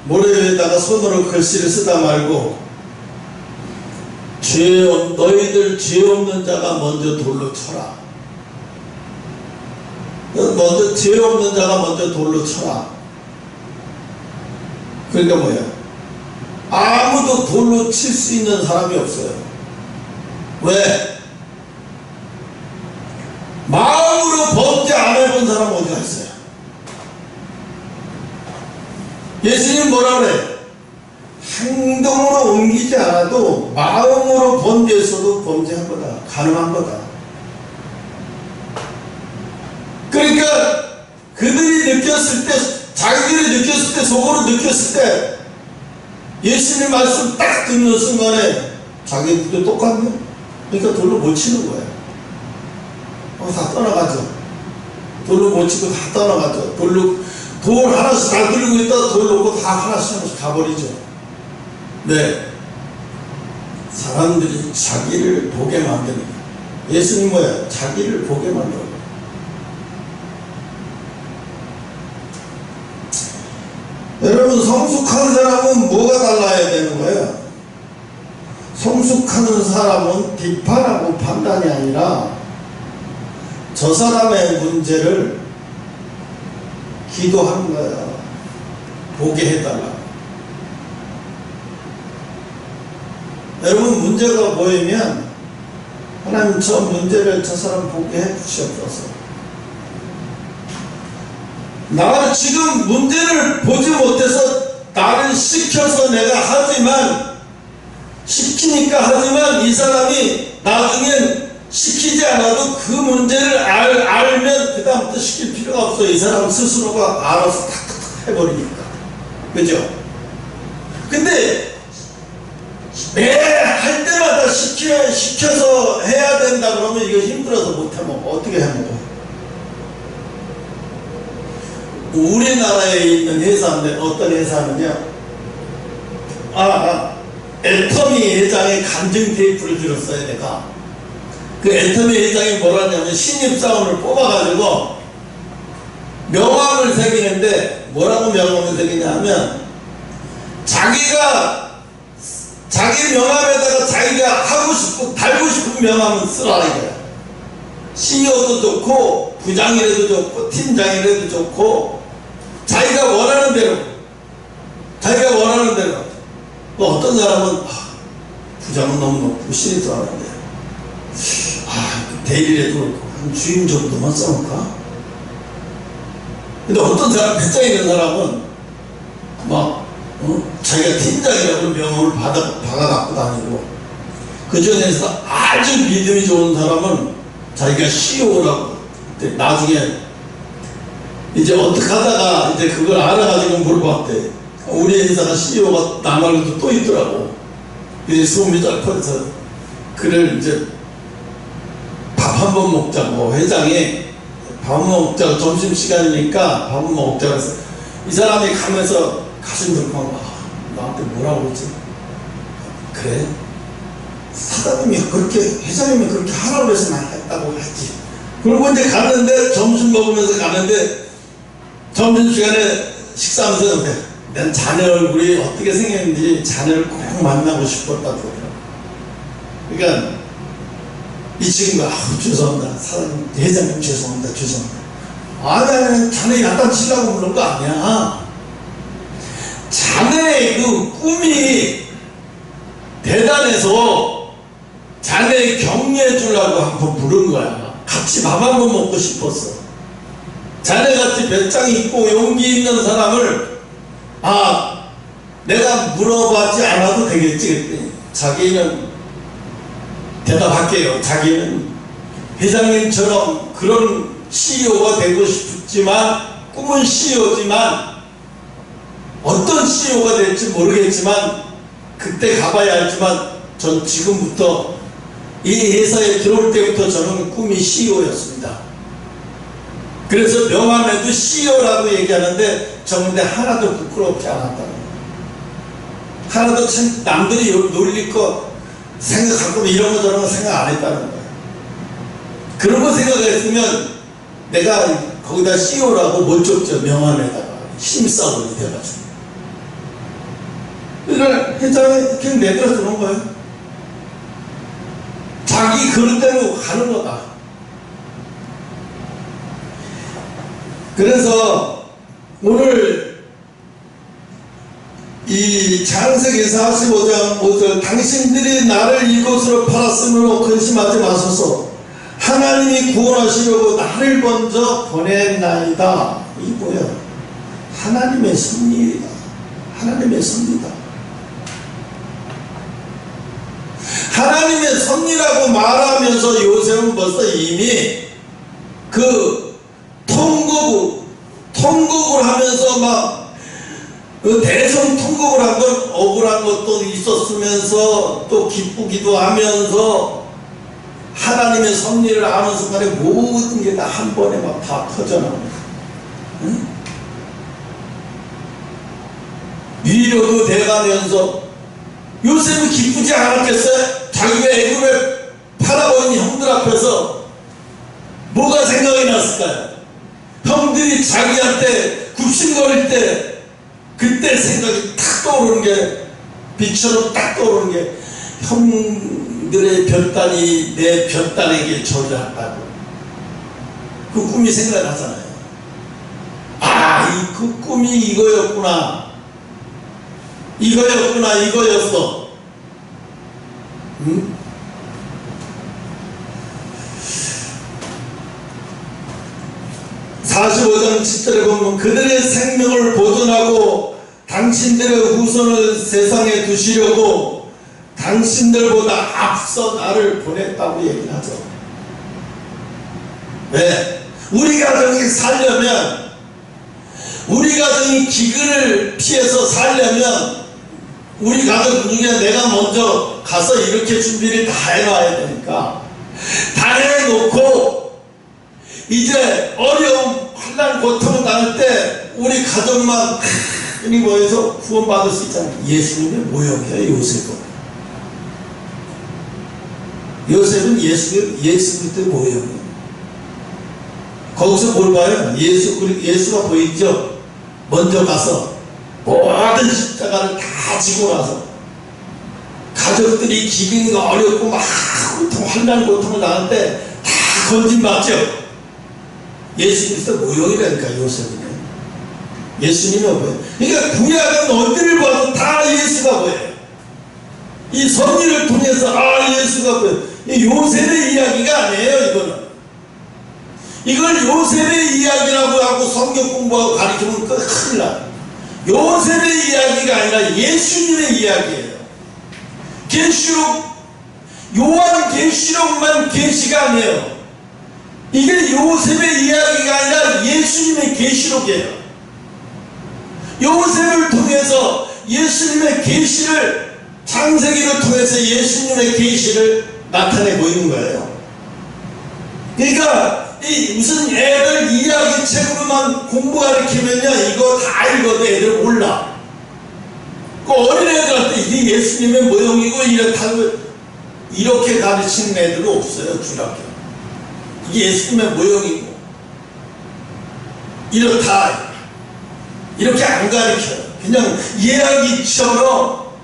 모래 위에다가 손으로 글씨를 쓰다 말고 너희들 죄 없는 자가 먼저 돌로 쳐라. 먼저 죄 없는 자가 먼저 돌로 쳐라. 그러니까 뭐야? 아무도 돌로 칠 수 있는 사람이 없어요. 왜? 마음으로 범죄 안 해본 사람 어디가 있어요? 예수님 뭐라 그래? 행동으로 옮기지 않아도 마음으로 범죄했어도 범죄한 거다. 가능한 거다. 그러니까 그들이 느꼈을 때, 자기들이 느꼈을 때, 속으로 느꼈을 때 예수님 말씀 딱 듣는 순간에 자기들도 똑같네? 그러니까 돌로 못 치는 거예요. 다 떠나가죠. 돌로 못 치고 다 떠나가죠. 돌 하나씩 다 들고 있다가 돌 놓고 다 하나씩 하나씩 가버리죠. 네. 사람들이 자기를 보게 만듭니다. 예수님 뭐야? 자기를 보게 만들어요. 여러분, 성숙한 사람은 뭐가 달라야 되는 거예요? 성숙하는 사람은 비판하고 판단이 아니라 저 사람의 문제를 기도하는 거예요. 보게 해달라. 여러분, 문제가 보이면 하나님 저 문제를 저 사람 보게 해 주시옵소서. 나는 지금 문제를 보지 못해서 나를 시켜서 내가 하지만, 시키니까 하지만 이 사람이 나중엔 시키지 않아도 그 문제를 알면 그 다음부터 시킬 필요가 없어요. 이 사람 스스로가 알아서 탁탁탁 해버리니까. 그죠? 근데 매 할 때마다 시켜서 해야 된다 그러면 이거 힘들어서 못해 먹어. 어떻게 해 먹어? 우리나라에 있는 회사인데 어떤 회사는요, 애터미 회장의 간증 테이프를 들었어요. 내가 그 애터미 회장이 뭐라 하냐면 신입사원을 뽑아가지고 명함을 새기는데 뭐라고 명함을 새기냐 하면 자기 명함에다가 자기가 하고 싶고 달고 싶은 명함을 쓰라 이거야. CEO도 좋고 부장이라도 좋고 팀장이라도 좋고 자기가 원하는 대로 또 어떤 사람은 부장은 너무 높고 신입사원인데 대리라도 그렇고 한 주임 정도만 써놓을까? 근데 어떤 사람 배짱 있는 사람은 자기가 팀장이라고 명함을 받아갖고 다니고, 그 중에서 아주 믿음이 좋은 사람은 자기가 CEO라고. 나중에 이제 어떻게 하다가 이제 그걸 알아가지고 물어봤대. 우리 회사가 CEO가 나 말고도 또 있더라고. 이제 소문이 잘 퍼져서 그를 이제 밥 한 번 먹자고, 회장이 밥 먹자고, 점심시간이니까 밥 먹자고 해서 이 사람이 가면서 가슴 들고 나한테 뭐라고 그러지? 그래? 사장님이 그렇게, 회장님이 그렇게 하라고 해서 난 했다고 했지. 그리고 이제 갔는데, 점심 먹으면서 갔는데, 점심시간에 식사하면서 난 자네 얼굴이 어떻게 생겼는지 자네를 꼭 만나고 싶었다고 그러더라고. 그러니까 이 친구가 죄송합니다. 사장님, 회장님 죄송합니다. 아니, 자네 야단치려고 그런 거 아니야. 자네의 그 꿈이 대단해서 자네 격려해 주려고 한번 부른 거야. 같이 밥 한 번 먹고 싶었어. 자네같이 배짱이 있고 용기 있는 사람을 내가 물어봤지 않아도 되겠지 그랬더니 자기는 대답할게요. 자기는 회장님처럼 그런 CEO가 되고 싶지만, 꿈은 CEO지만 어떤 CEO가 될지 모르겠지만 그때 가봐야 알지만 전 지금부터 이 회사에 들어올 때부터 저는 꿈이 CEO였습니다. 그래서 명함에도 CEO라고 얘기하는데 저는데 하나도 부끄럽지 않았다는 거예요. 하나도 남들이 놀릴 거 생각하고 이런 거 저런 거 생각 안 했다는 거예요. 그런 거 생각했으면 내가 거기다 CEO라고 못 줬죠. 명함에다가 신입사원이 돼가지고. 그러니까 회장이 그냥 내버려 두는 거예요. 자기 그릇대로 가는 거다. 그래서 오늘 이 창세기 45장 5절, 당신들이 나를 이곳으로 팔았으므로 근심하지 마소서. 하나님이 구원하시려고 나를 먼저 보냈나이다. 이 뭐야? 하나님의 섭리이다. 하나님의 섭리다. 하나님의 섭리라고 말하면서 요셉은 벌써 이미 그 통곡을 하면서 막 그 대성 통곡을 한 건 억울한 것도 있었으면서 또 기쁘기도 하면서 하나님의 섭리를 아는 순간에 모든 게 다 한 번에 막 다 터져나옵니다. 응? 위로도 돼가면서 요셉은 기쁘지 않았겠어요? 자기가 애굽에 팔아버린 형들 앞에서 뭐가 생각이 났을까요? 형들이 자기한테 굽신거릴 때 그때 생각이 탁 떠오르는 게, 빛처럼 딱 떠오르는 게, 형들의 별단이 내 별단에게 절하다고. 그 꿈이 생각나잖아요. 아, 그 꿈이 이거였구나. 이거였어. 응? 45장 10절에 보면 그들의 생명을 보존하고 당신들의 후손을 세상에 두시려고 당신들보다 앞서 나를 보냈다고 얘기하죠. 왜? 우리 가정이 살려면, 우리 가정이 기근을 피해서 살려면 우리 가족 중에 내가 먼저 가서 이렇게 준비를 다 해놔야 되니까, 다 해놓고 이제 어려움, 환난, 고통을 당할 때 우리 가족만 흔히 모여서 구원받을 수 있잖아요. 예수님의 모형이에요. 요셉은 예수 그리스도의 모형이에요. 거기서 뭘 봐요? 예수가 보이죠? 먼저 가서 모든 십자가를 다 지고 나서 가족들이 기근과 어렵고 막 환난, 고통을 당할 때 다 건진받죠? 예수 그리스도 모형이라니까. 요셉은 예수님이 보여요. 그러니까 구약은 어디를 봐도 다 예수가 보여요. 이 섭리를 통해서 예수가 보여요. 요셉의 이야기가 아니에요. 이걸 요셉의 이야기라고 하고 성경 공부하고 가르치면 큰일 나요. 요셉의 이야기가 아니라 예수님의 이야기예요. 계시록, 요한 계시록만 계시가 아니에요. 이게 요셉의 이야기가 아니라 예수님의 계시록이에요. 요셉을 통해서 예수님의 계시를, 창세기를 통해서 예수님의 계시를 나타내고 있는 거예요. 그러니까 무슨 애들 이야기 책으로만 공부 가르치면요, 이거 다 읽어도 애들 몰라. 그 어린애들한테 이게 예수님의 모형이고 이렇다고 이렇게 가르치는 애들은 없어요. 중학교 이게 예수님의 모형이고 이렇다 이렇게 안 가르쳐요. 그냥 이야기처럼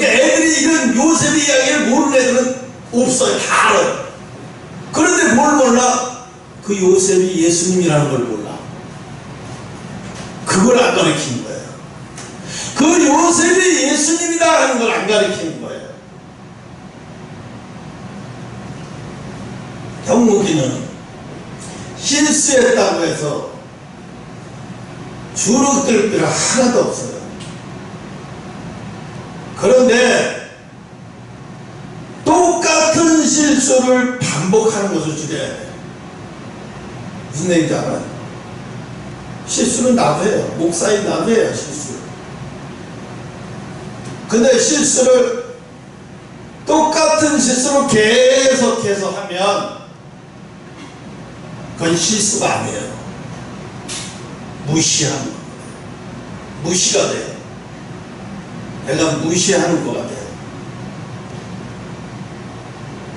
애들이 이런 요셉의 이야기를 모르는 애들은 없어요. 다 알아요. 그런데 뭘 몰라? 그 요셉이 예수님이라는 걸 몰라. 그걸 안 가르치는 거예요. 그 요셉이 예수님이다 하는 걸 안 가르치는 거예요. 형무기는 실수했다고 해서 주눅들 필요 하나도 없어요. 그런데 똑같은 실수를 반복하는 것을 줄여야 돼요. 무슨 얘기인지 알아요? 실수는 나도 해요. 목사인 나도 해요. 실수를. 근데 실수를 똑같은 실수를 계속해서 하면 그건 실수가 아니에요. 무시하는 거예요. 무시가 돼요. 내가 무시하는 거가 돼요.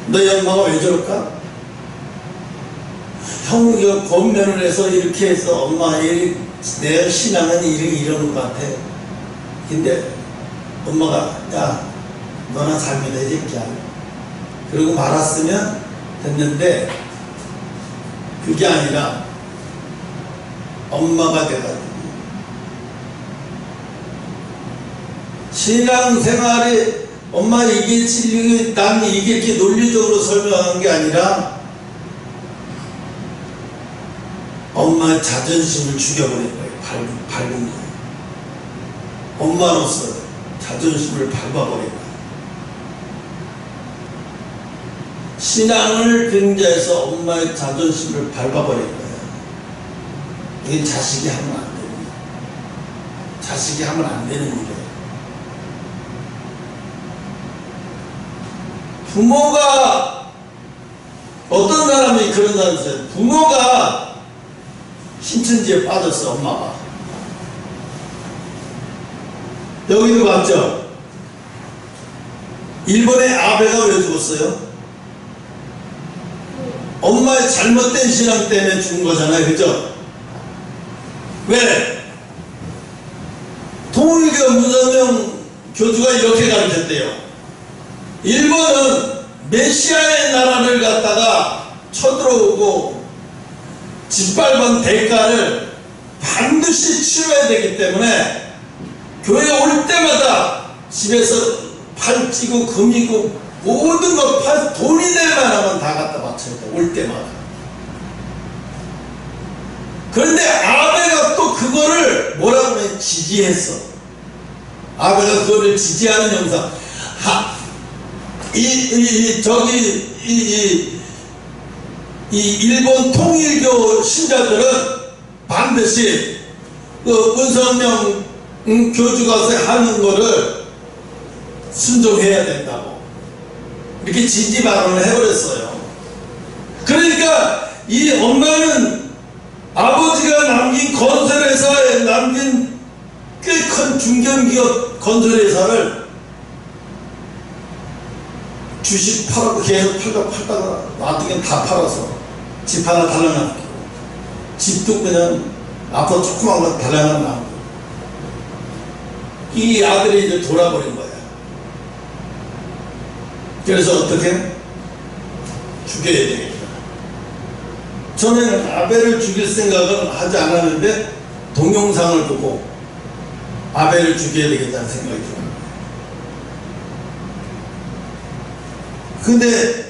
너희 엄마가 왜 저럴까? 형이 권면을 해서 이렇게 해서 엄마 내 신앙은 이런 것 같아. 근데 엄마가 야 너나 잘 믿어야지 이렇게 하고 그러고 말았으면 됐는데 그게 아니라 엄마가 돼가지고 신앙생활에 엄마 이게 진리고 난 이게 이렇게 논리적으로 설명하는 게 아니라 엄마의 자존심을 죽여버린 거예요. 밟은 거예요. 엄마로서 자존심을 밟아버린 거예요. 신앙을 굉장해서 엄마의 자존심을 밟아버린 거예요. 이게 자식이 하면 안 됩니다. 자식이 하면 안 되는 일이에요. 부모가 어떤 사람이 그런 사람이 있어요. 부모가 신천지에 빠졌어. 엄마가 여기도 봤죠? 일본의 아베가 왜 죽었어요? 엄마의 잘못된 신앙 때문에 죽은 거잖아요. 그죠? 왜? 통일교 무서명 교주가 이렇게 가르쳤대요. 일본은 메시아의 나라를 갖다가 쳐들어오고 짓밟은 대가를 반드시 치러야 되기 때문에 교회 올 때마다 집에서 팔찌고 금이고 모든 거 돈이 될 만하면 다 갖다 바쳐야 돼. 올 때마다. 그런데 아베가 또 그거를 뭐라고 해? 지지했어. 아베가 그거를 지지하는 영상. 이 일본 통일교 신자들은 반드시 그 문성명 교주가 하는 거를 순종해야 된다고 이렇게 지지 발언을 해버렸어요. 그러니까 이 엄마는 아버지가 남긴 건설회사에 남긴 꽤 큰 중견기업 건설회사를 주식 팔고 계속 팔다가 나중에 다 팔아서 집 하나 달라놨고 집도 그냥 앞으로 조그만 거 달라놨나 이 아들이 이제 돌아버린 거야. 그래서 어떻게? 죽여야 되겠다. 저는 아벨을 죽일 생각은 하지 않았는데 동영상을 보고 아벨을 죽여야 되겠다는 생각이 들어요. 근데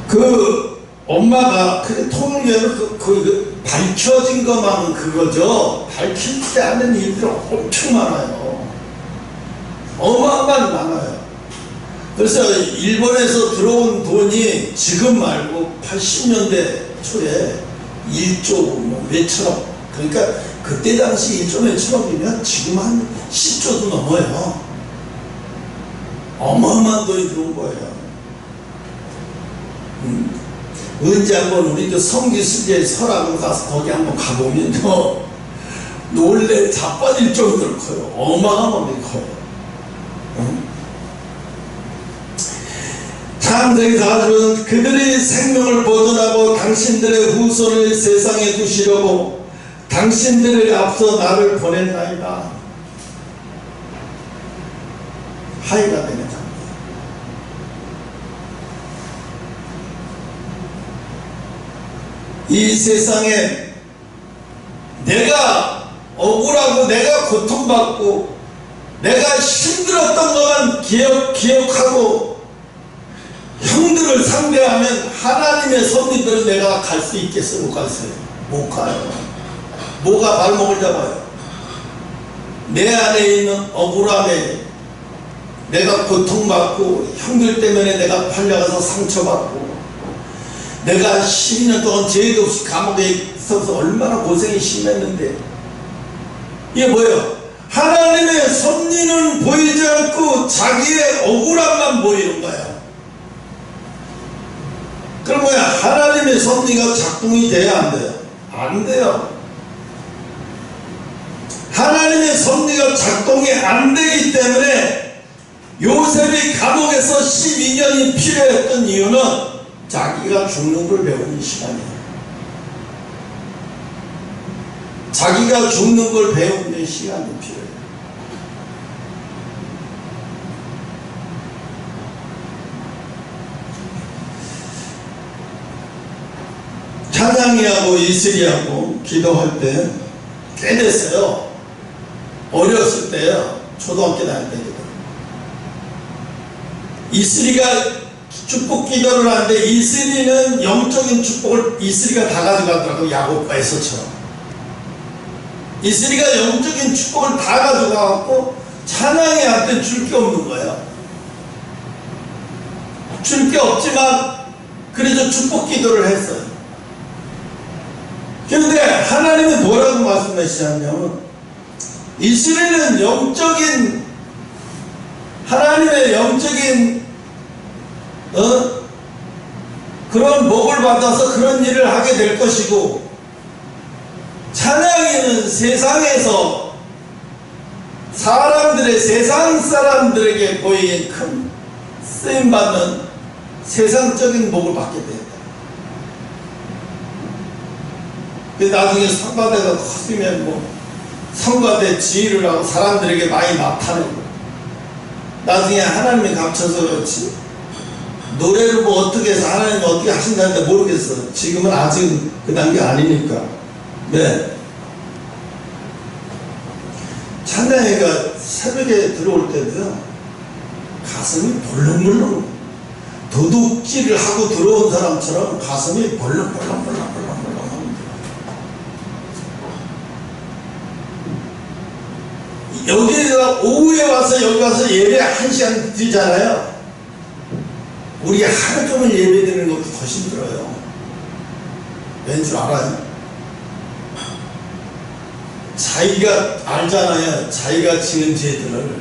그 엄마가 그 통일교는 그 밝혀진 것만 그거죠. 밝히지 않는 일들이 엄청 많아요. 어마어마한 많아요. 그래서 일본에서 들어온 돈이 지금 말고 80년대 초에 1조 뭐 몇천억, 그러니까 그때 당시 1조 몇천억이면 지금 한 10조도 넘어요. 어마어마한 돈이 들어온 거예요. 언제 한번 우리도 성지순례 설하고 가서 거기 한번 가보면요, 놀래 자빠질 정도로 커요. 어마어마하게 커요. 창세기 4절은 그들이 생명을 보존하고 당신들의 후손을 세상에 두시려고 당신들을 앞서 나를 보냈나이다. 하이가 되는 장면. 이 세상에 내가 억울하고 내가 고통받고 내가 힘들었던 것만 기억하고 형들을 상대하면 하나님의 섭리들을 내가 갈 수 있겠어요? 못 갔어요? 못 가요. 뭐가 발목을 잡아요? 내 안에 있는 억울함에 내가 고통받고 형들 때문에 내가 팔려가서 상처받고 내가 12년 동안 죄도 없이 감옥에 있어서 얼마나 고생이 심했는데 이게 뭐예요? 하나님의 섭리는 보이지 않고 자기의 억울함만 보이는 거예요. 그럼 뭐야? 하나님의 섭리가 작동이 돼야 안 돼요? 안 돼요. 하나님의 섭리가 작동이 안 되기 때문에 요셉이 감옥에서 12년이 필요했던 이유는 자기가 죽는 걸 배우는 시간이에요. 자기가 죽는 걸 배우는 시간이 필요해요. 찬양이하고 이슬이하고 기도할 때 꽤 됐어요. 어렸을 때요. 초등학교 다닐 때거든. 이슬이가 축복 기도를 하는데 이슬이는 영적인 축복을 이슬이가 다 가져가더라고. 야곱과에서처럼. 이슬이가 영적인 축복을 다 가져가갖고 찬양이한테 줄 게 없는 거예요. 줄 게 없지만 그래서 축복 기도를 했어요. 그런데 하나님은 뭐라고 말씀하시냐면 이스라엘은 영적인 하나님의 영적인 그런 복을 받아서 그런 일을 하게 될 것이고 찬양이는 세상에서 사람들의 세상 사람들에게 보이는 큰 쓰임받는 세상적인 복을 받게 된다. 나중에 성가대가 커지면 뭐 성가대 지휘를 하고 사람들에게 많이 나타내고, 나중에 하나님이 감춰서 그렇지 노래를 뭐 어떻게 해서 하나님이 어떻게 하신다는데 모르겠어. 지금은 아직 그 단계 아니니까. 네. 찬양회가 새벽에 들어올 때도요, 가슴이 벌렁벌렁, 도둑질을 하고 들어온 사람처럼 가슴이 벌렁벌렁 합니다. 여기가 오후에 와서 여기 와서 예배 1시간 드리잖아요. 우리 하루 종일 예배 드리는 것도 더 힘들어요. 왠 줄 알아요? 자기가 알잖아요. 자기가 지은 죄들을.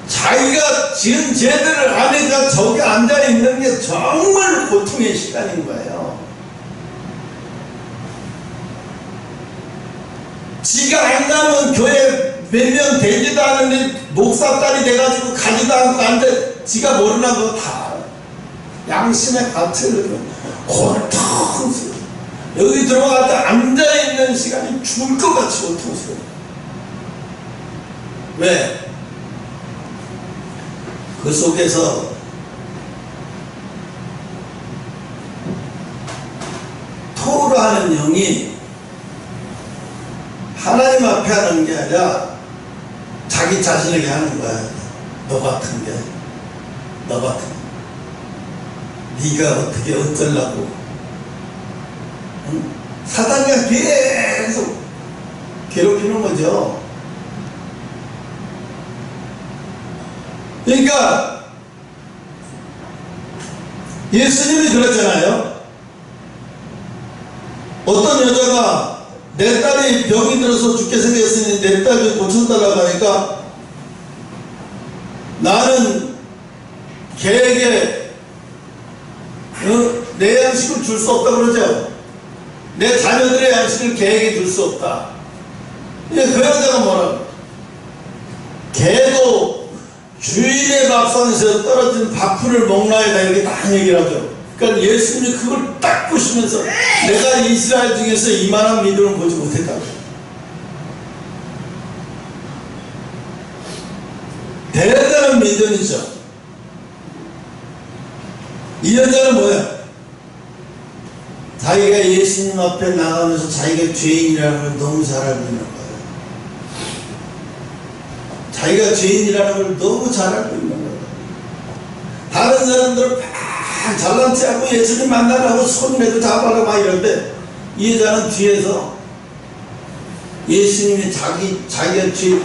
자기가 지은 죄들을 아니까 저기 앉아있는 게 정말 고통의 시간인 거예요. 지가 안 가면 교회 몇 명 되지도 않은데 목사딸이 돼가지고 가지도 않고 앉아, 지가 모르나 그거 다 양심의 가치를 고통스러워. 여기 들어가서 앉아있는 시간이 죽을 것 같이 고통스러워. 왜? 그 속에서 토로하는 영이 하나님 앞에 하는 게 아니라 자기 자신에게 하는 거야. 너 같은 게, 너 같은 게, 네가 어떻게 어쩌려고. 응? 사단이 계속 괴롭히는 거죠. 그러니까 예수님이 그랬잖아요. 어떤 여자가 내 딸이 병이 들어서 죽게 생겼으니 내 딸이 고쳐달라고 하니까 나는 걔에게 내 양식을 줄 수 없다 그러죠. 내 자녀들의 양식을 걔에게 줄 수 없다. 그 여자가 뭐라고? 걔도 주인의 밥상에서 떨어진 밥풀을 먹나이다, 이렇게 딱 얘기를 하죠. 그러니까 예수님이 그걸 딱 보시면서 내가 이스라엘 중에서 이만한 믿음을 보지 못했다고. 대단한 믿음이죠. 이 여자는 뭐야? 자기가 예수님 앞에 나가면서 자기가 죄인이라는 걸 너무 잘 알고 있는 거예요. 자기가 죄인이라는 걸 너무 잘 알고 있는 거예요. 다른 사람들은 막 잘난 체하고 예수님 만나라고 손이라도 잡아라 막 이러는데, 이 여자는 뒤에서 예수님이 자기가 죄,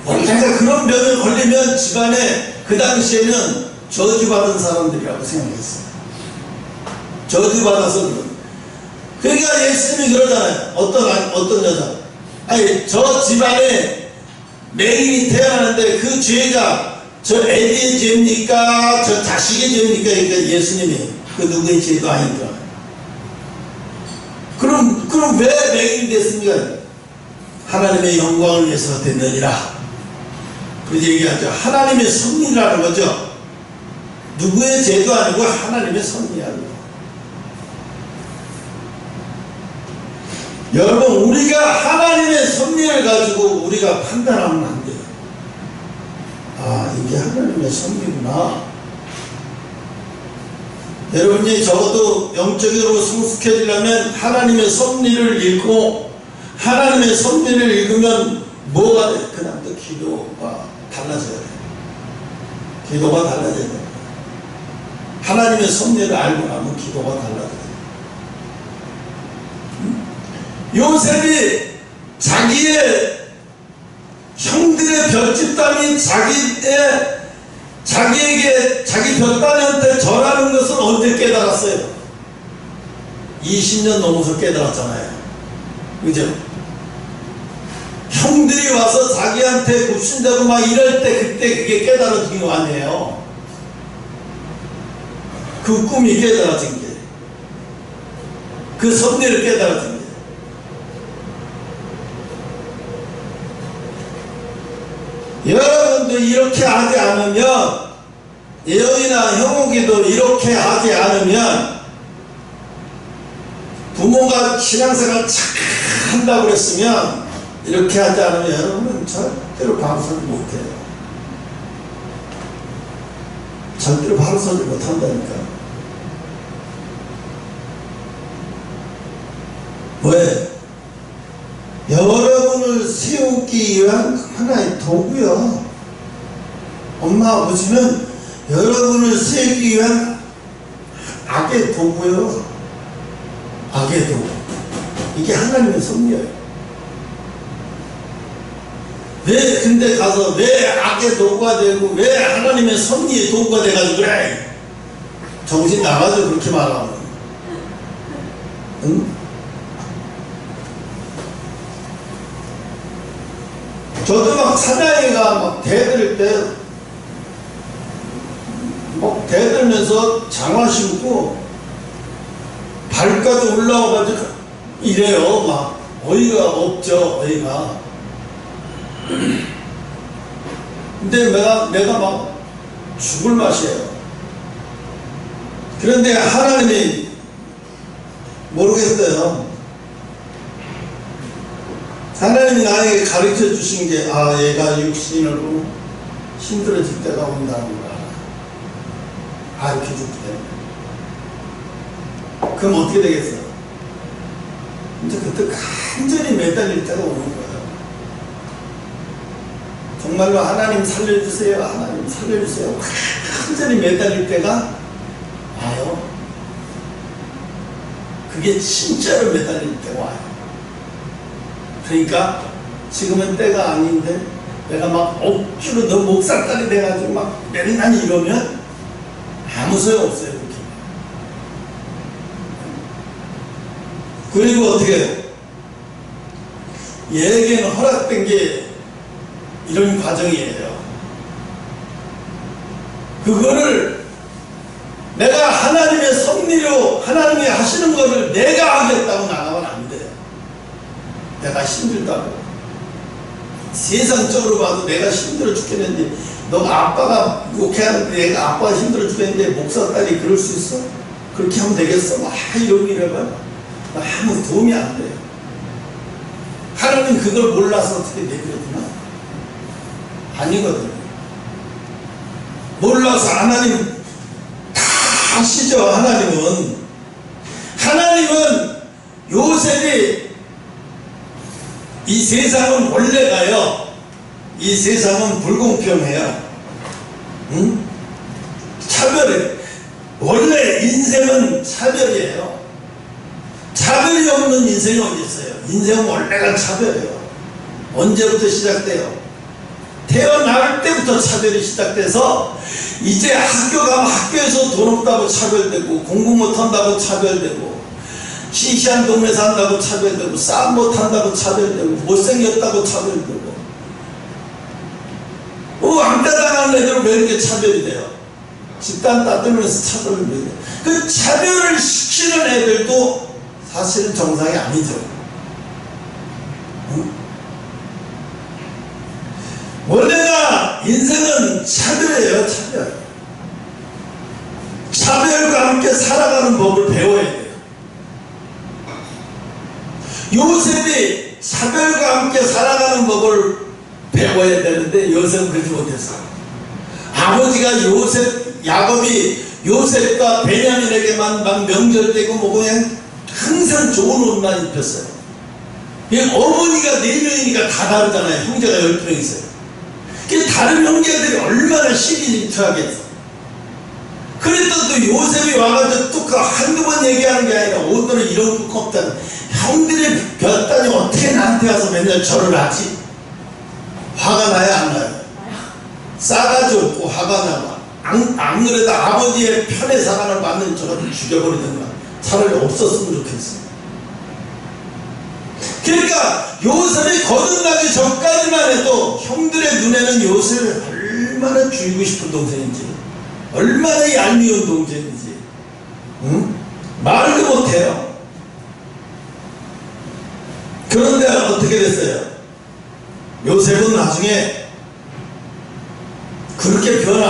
원래가 그런 병에 걸리면 집안에 그 당시에는 저주받은 사람들이라고 생각했어요. 저주받아서 그런. 그러니까 예수님이 그러잖아요. 어떤 여자. 아니, 저 집안에 맹인이 태어나는데 그 죄가 저 애기의 죄입니까? 저 자식의 죄입니까? 그러니까 예수님이 그 누구의 죄도 아니까. 그럼 왜 맹인이 됐습니까? 하나님의 영광을 위해서 됐느니라. 그 얘기하죠. 하나님의 섭리라는 거죠. 누구의 죄도 아니고 하나님의 섭리라는 거. 여러분, 우리가 하나님의 섭리를 가지고 우리가 판단하면 안 돼요. 아, 이게 하나님의 섭리구나. 여러분이 적어도 영적으로 성숙해지려면 하나님의 섭리를 읽고, 하나님의 섭리를 읽으면 뭐가 돼? 그냥 또 기도가 달라져야 돼. 기도가 달라져야 돼. 하나님의 섭리를 알고 나면 기도가 달라져야 돼. 요셉이 자기의 형들의 별집단이 자기에게 자기 별단한테 절하는 것을 언제 깨달았어요? 20년 넘어서 깨달았잖아요. 그죠? 형들이 와서 자기한테 굽신다고 막 이럴 때 그때 그게 깨달아진 거 아니에요. 그 꿈이 깨달아진 게, 그 섭리를 깨달아진 게. 이렇게 하지 않으면, 예언이나 형욱이도 이렇게 하지 않으면, 부모가 신앙생활 잘 한다고 그랬으면 이렇게 하지 않으면 여러분은 절대로 바로 서지 못해요. 절대로 바로 서지 못한다니까. 왜? 여러분을 세우기 위한 하나의 도구요. 엄마 아버지는 여러분을 세우기 위한 악의 도구요. 악의 도구. 이게 하나님의 섭리예요. 왜 근데 가서 왜 악의 도구가 되고 왜 하나님의 섭리의 도구가 돼가지고 그래? 정신 나가죠, 그렇게 말하면. 응? 저도 막 사나이가 막 대들 때, 막 대들면서 장화 신고 발까지 올라와가지고 이래요. 막 어이가 없죠, 어이가. 근데 내가 막 죽을 맛이에요. 그런데 하나님이 모르겠어요. 하나님이 나에게 가르쳐 주신 게, 얘가 육신으로 힘들어질 때가 온다는 걸 가르쳐 줄 때. 그럼 어떻게 되겠어요? 이제 그때 간절히 매달릴 때가 오는 거예요. 정말로 하나님 살려주세요, 하나님 살려주세요. 간절히 매달릴 때가 와요. 그게 진짜로 매달릴 때가 와요. 그러니까 지금은 때가 아닌데 내가 막 억지로 너 목살딸이 돼가지고 막 맨날 이러면 아무 소용없어요. 그렇게. 그리고 어떻게 얘에게는 허락된 게 이런 과정이에요. 그거를 내가 하나님의 섭리로 하나님이 하시는 거를 내가 하겠다고 나가면 안 돼요. 내가 힘들다고. 세상적으로 봐도 내가 힘들어 죽겠는데, 너가 아빠가 목회하는데 내가 아빠가 힘들어 죽겠는데 목사 딸이 그럴 수 있어? 그렇게 하면 되겠어? 막 이러고 이래봐요. 아무 도움이 안 돼요. 하나님 그걸 몰라서 어떻게 내버려두나? 아니거든요. 몰라서 하나님 다 아시죠? 하나님은 요셉이 이 세상은 원래가요, 이 세상은 불공평해요. 응? 차별해. 원래 인생은 차별이에요. 차별이 없는 인생이 어디 있어요? 인생은 원래가 차별이에요. 언제부터 시작돼요? 태어날 때부터 차별이 시작돼서 이제 학교 가면 학교에서 돈 없다고 차별되고, 공부 못한다고 차별되고, 시시한 동네 산다고 차별되고, 싸움 못한다고 차별되고, 못생겼다고 차별되고, 왕따 당하는 애들은 왜 이렇게 차별이 돼요? 집단 따돌면서 차별을 왜 해요? 그 차별을 시키는 애들도 사실은 정상이 아니죠. 응? 원래가 인생은 차별이에요. 차별과 함께 살아가는 법을 배워야 돼요. 요셉이 차별과 함께 살아가는 법을 배워야 되는데 요셉은 그러지 못했어요. 아버지가 야곱이 요셉과 베냐민에게만 막 명절 때고 뭐 그냥 항상 좋은 옷만 입혔어요. 어머니가 4명이니까 다 다르잖아요. 형제가 10명 있어요. 다른 형제들이 얼마나 시기질투하겠어. 그랬더니 또 요셉이 와가지고 또 한두 번 얘기하는 게 아니라 오늘은 이런 거 없다. 형들이 볕다니 어떻게 나한테 와서 맨날 절을 하지? 화가 나야 안 나요? 싸가지 없고 화가 나고, 안 그래도 아버지의 편에 살아가는 맞는 저를 죽여버리든가 차라리 없었으면 좋겠어. 그러니까 요셉이 거듭나기 전까지만 해도 형들의 눈에는 요셉이 얼마나 죽이고 싶은 동생인지, 얼마나 얄미운 동생인지, 응? 말도 못해요. 그런데 어떻게 됐어요? 요셉은 나중에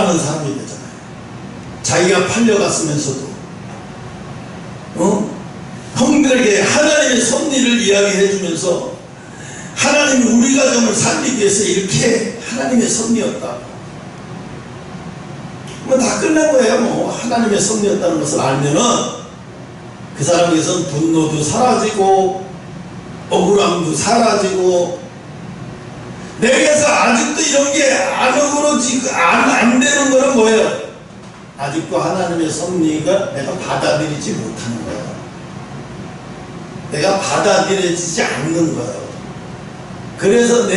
자만하는 사람이 되잖아요. 자기가 팔려갔으면서도 형들에게 하나님의 섭리를 이야기해 주면서 하나님이 우리 가정을 살리기 위해서 이렇게 하나님의 섭리였다. 뭐 다 끝난 거예요. 뭐 하나님의 섭리였다는 것을 알면은 그 사람에게서는 분노도 사라지고 억울함도 사라지고, 내게서 아직도 이런 게 안 어그러지고 안 되는 거는 뭐예요? 아직도 하나님의 섭리가 내가 받아들이지 못하는 거예요. 내가 받아들여지지 않는 거예요. 그래서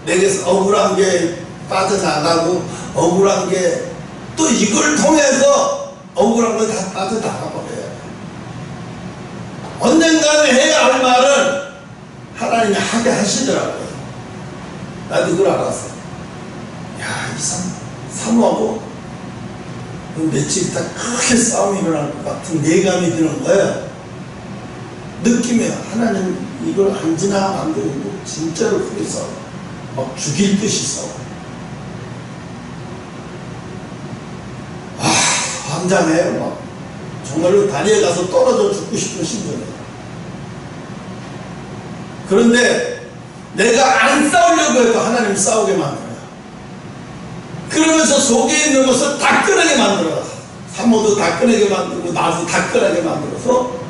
내게서 억울한 게 빠져나가고, 억울한 게 또 이걸 통해서 억울한 걸 다 빠져나가 버려요. 언젠가는 해야 할 말은 하나님이 하게 하시더라고요. 나도 그걸 알았어. 야, 이 사모하고 며칠 있다 크게 싸움이 일어날 것 같은 예감이 드는 거예요. 느낌이, 하나님 이걸 안 지나가면 안 되고 진짜로 크게 싸워. 막 죽일 듯이 싸워. 환장해요. 막 정말로 다리에 가서 떨어져 죽고 싶은 심정이에요. 그런데 내가 안 싸우려고 해도 하나님 싸우게 만들어요. 그러면서 속에 있는 것을 다끈하게 만들어요. 사모도 다끈하게 만들고 나도 다끈하게 만들어서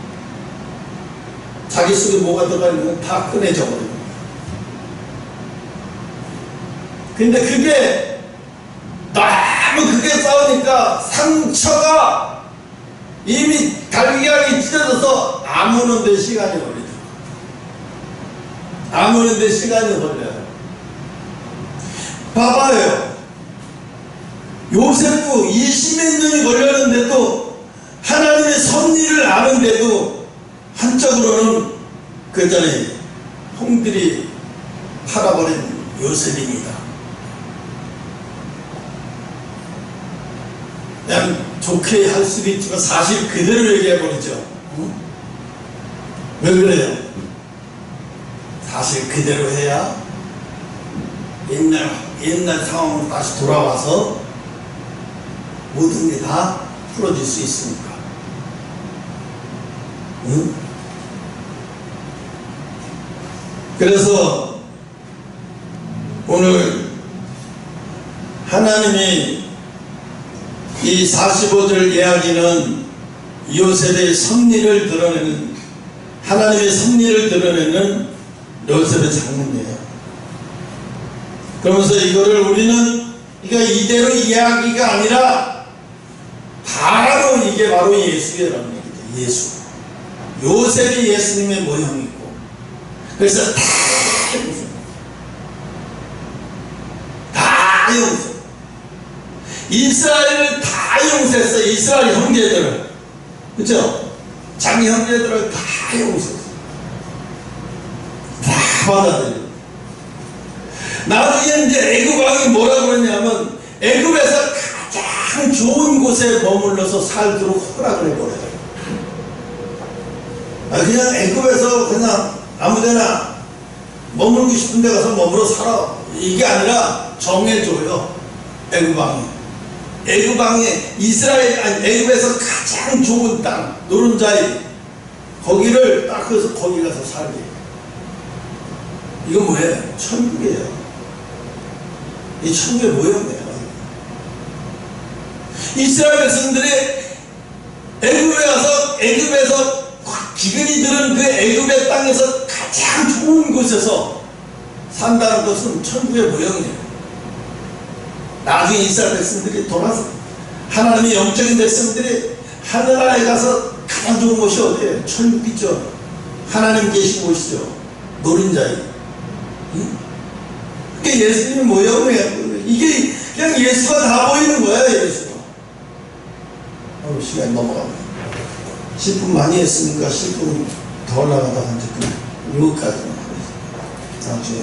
자기 속에 뭐가 들어가 있는 건 다 꺼내져 버려요. 근데 그게 너무 크게 싸우니까 상처가 이미 갈기갈기 찢어져서 아무는 데 시간이 걸리죠. 아무는 데 시간이 걸려요. 봐봐요. 요셉도 20몇 년이 걸렸는데도, 하나님의 섭리를 아는데도 한쪽으로는 그 전에 형들이 팔아버린 요셉입니다. 그냥 좋게 할 수도 있지만 사실 그대로 얘기해버리죠. 왜 그래요? 사실 그대로 해야 옛날 상황으로 다시 돌아와서 모든 게 다 풀어질 수 있으니까. 응? 그래서 오늘 하나님이 이 45절 이야기는 요셉의 섭리를 드러내는, 하나님의 섭리를 드러내는 요셉의 장면이에요. 그러면서 이거를 우리는 이대로 이야기가 아니라 바로 이게 바로 예수라는 얘기죠. 예수. 요셉이 예수님의 모형이고, 그래서 다 용서. 이스라엘을 다 용서했어요. 이스라엘 형제들을. 그렇죠? 자기 형제들을 다 용서했어요. 다 받아들여요. 나중에 이제 애굽 왕이 뭐라 그러냐면, 애굽에서 가장 좋은 곳에 머물러서 살도록 허락을 해버려요. 그냥 애굽에서 그냥 아무데나 머물고 싶은 데 가서 머물러 살아. 이게 아니라 정해줘요. 애굽 왕이. 애굽 왕이 애굽에서 가장 좋은 땅, 노른자이, 거기를 딱 해서 거기 가서 살게. 이거 뭐예요? 천국이에요. 이 천국의 모형이에요. 이스라엘 백성들이 애굽에서 기근이 들은 그 애굽의 땅에서 가장 좋은 곳에서 산다는 것은 천국의 모형이에요. 나중에 이스라엘 백성들이 돌아서 하나님의 영적인 백성들이 하늘나라에 가서 가장 좋은 곳이 어디예요? 천국이죠. 하나님 계신 곳이죠. 노른자이. 그게 예수님의 모형이에요. 이게 그냥 예수가 다 보이는 거야. 예수가. 시간이 넘어가네. 10분 많이 했으니까 10분 더 올라가다가 이제 여기까지만 하겠습니다. 나중에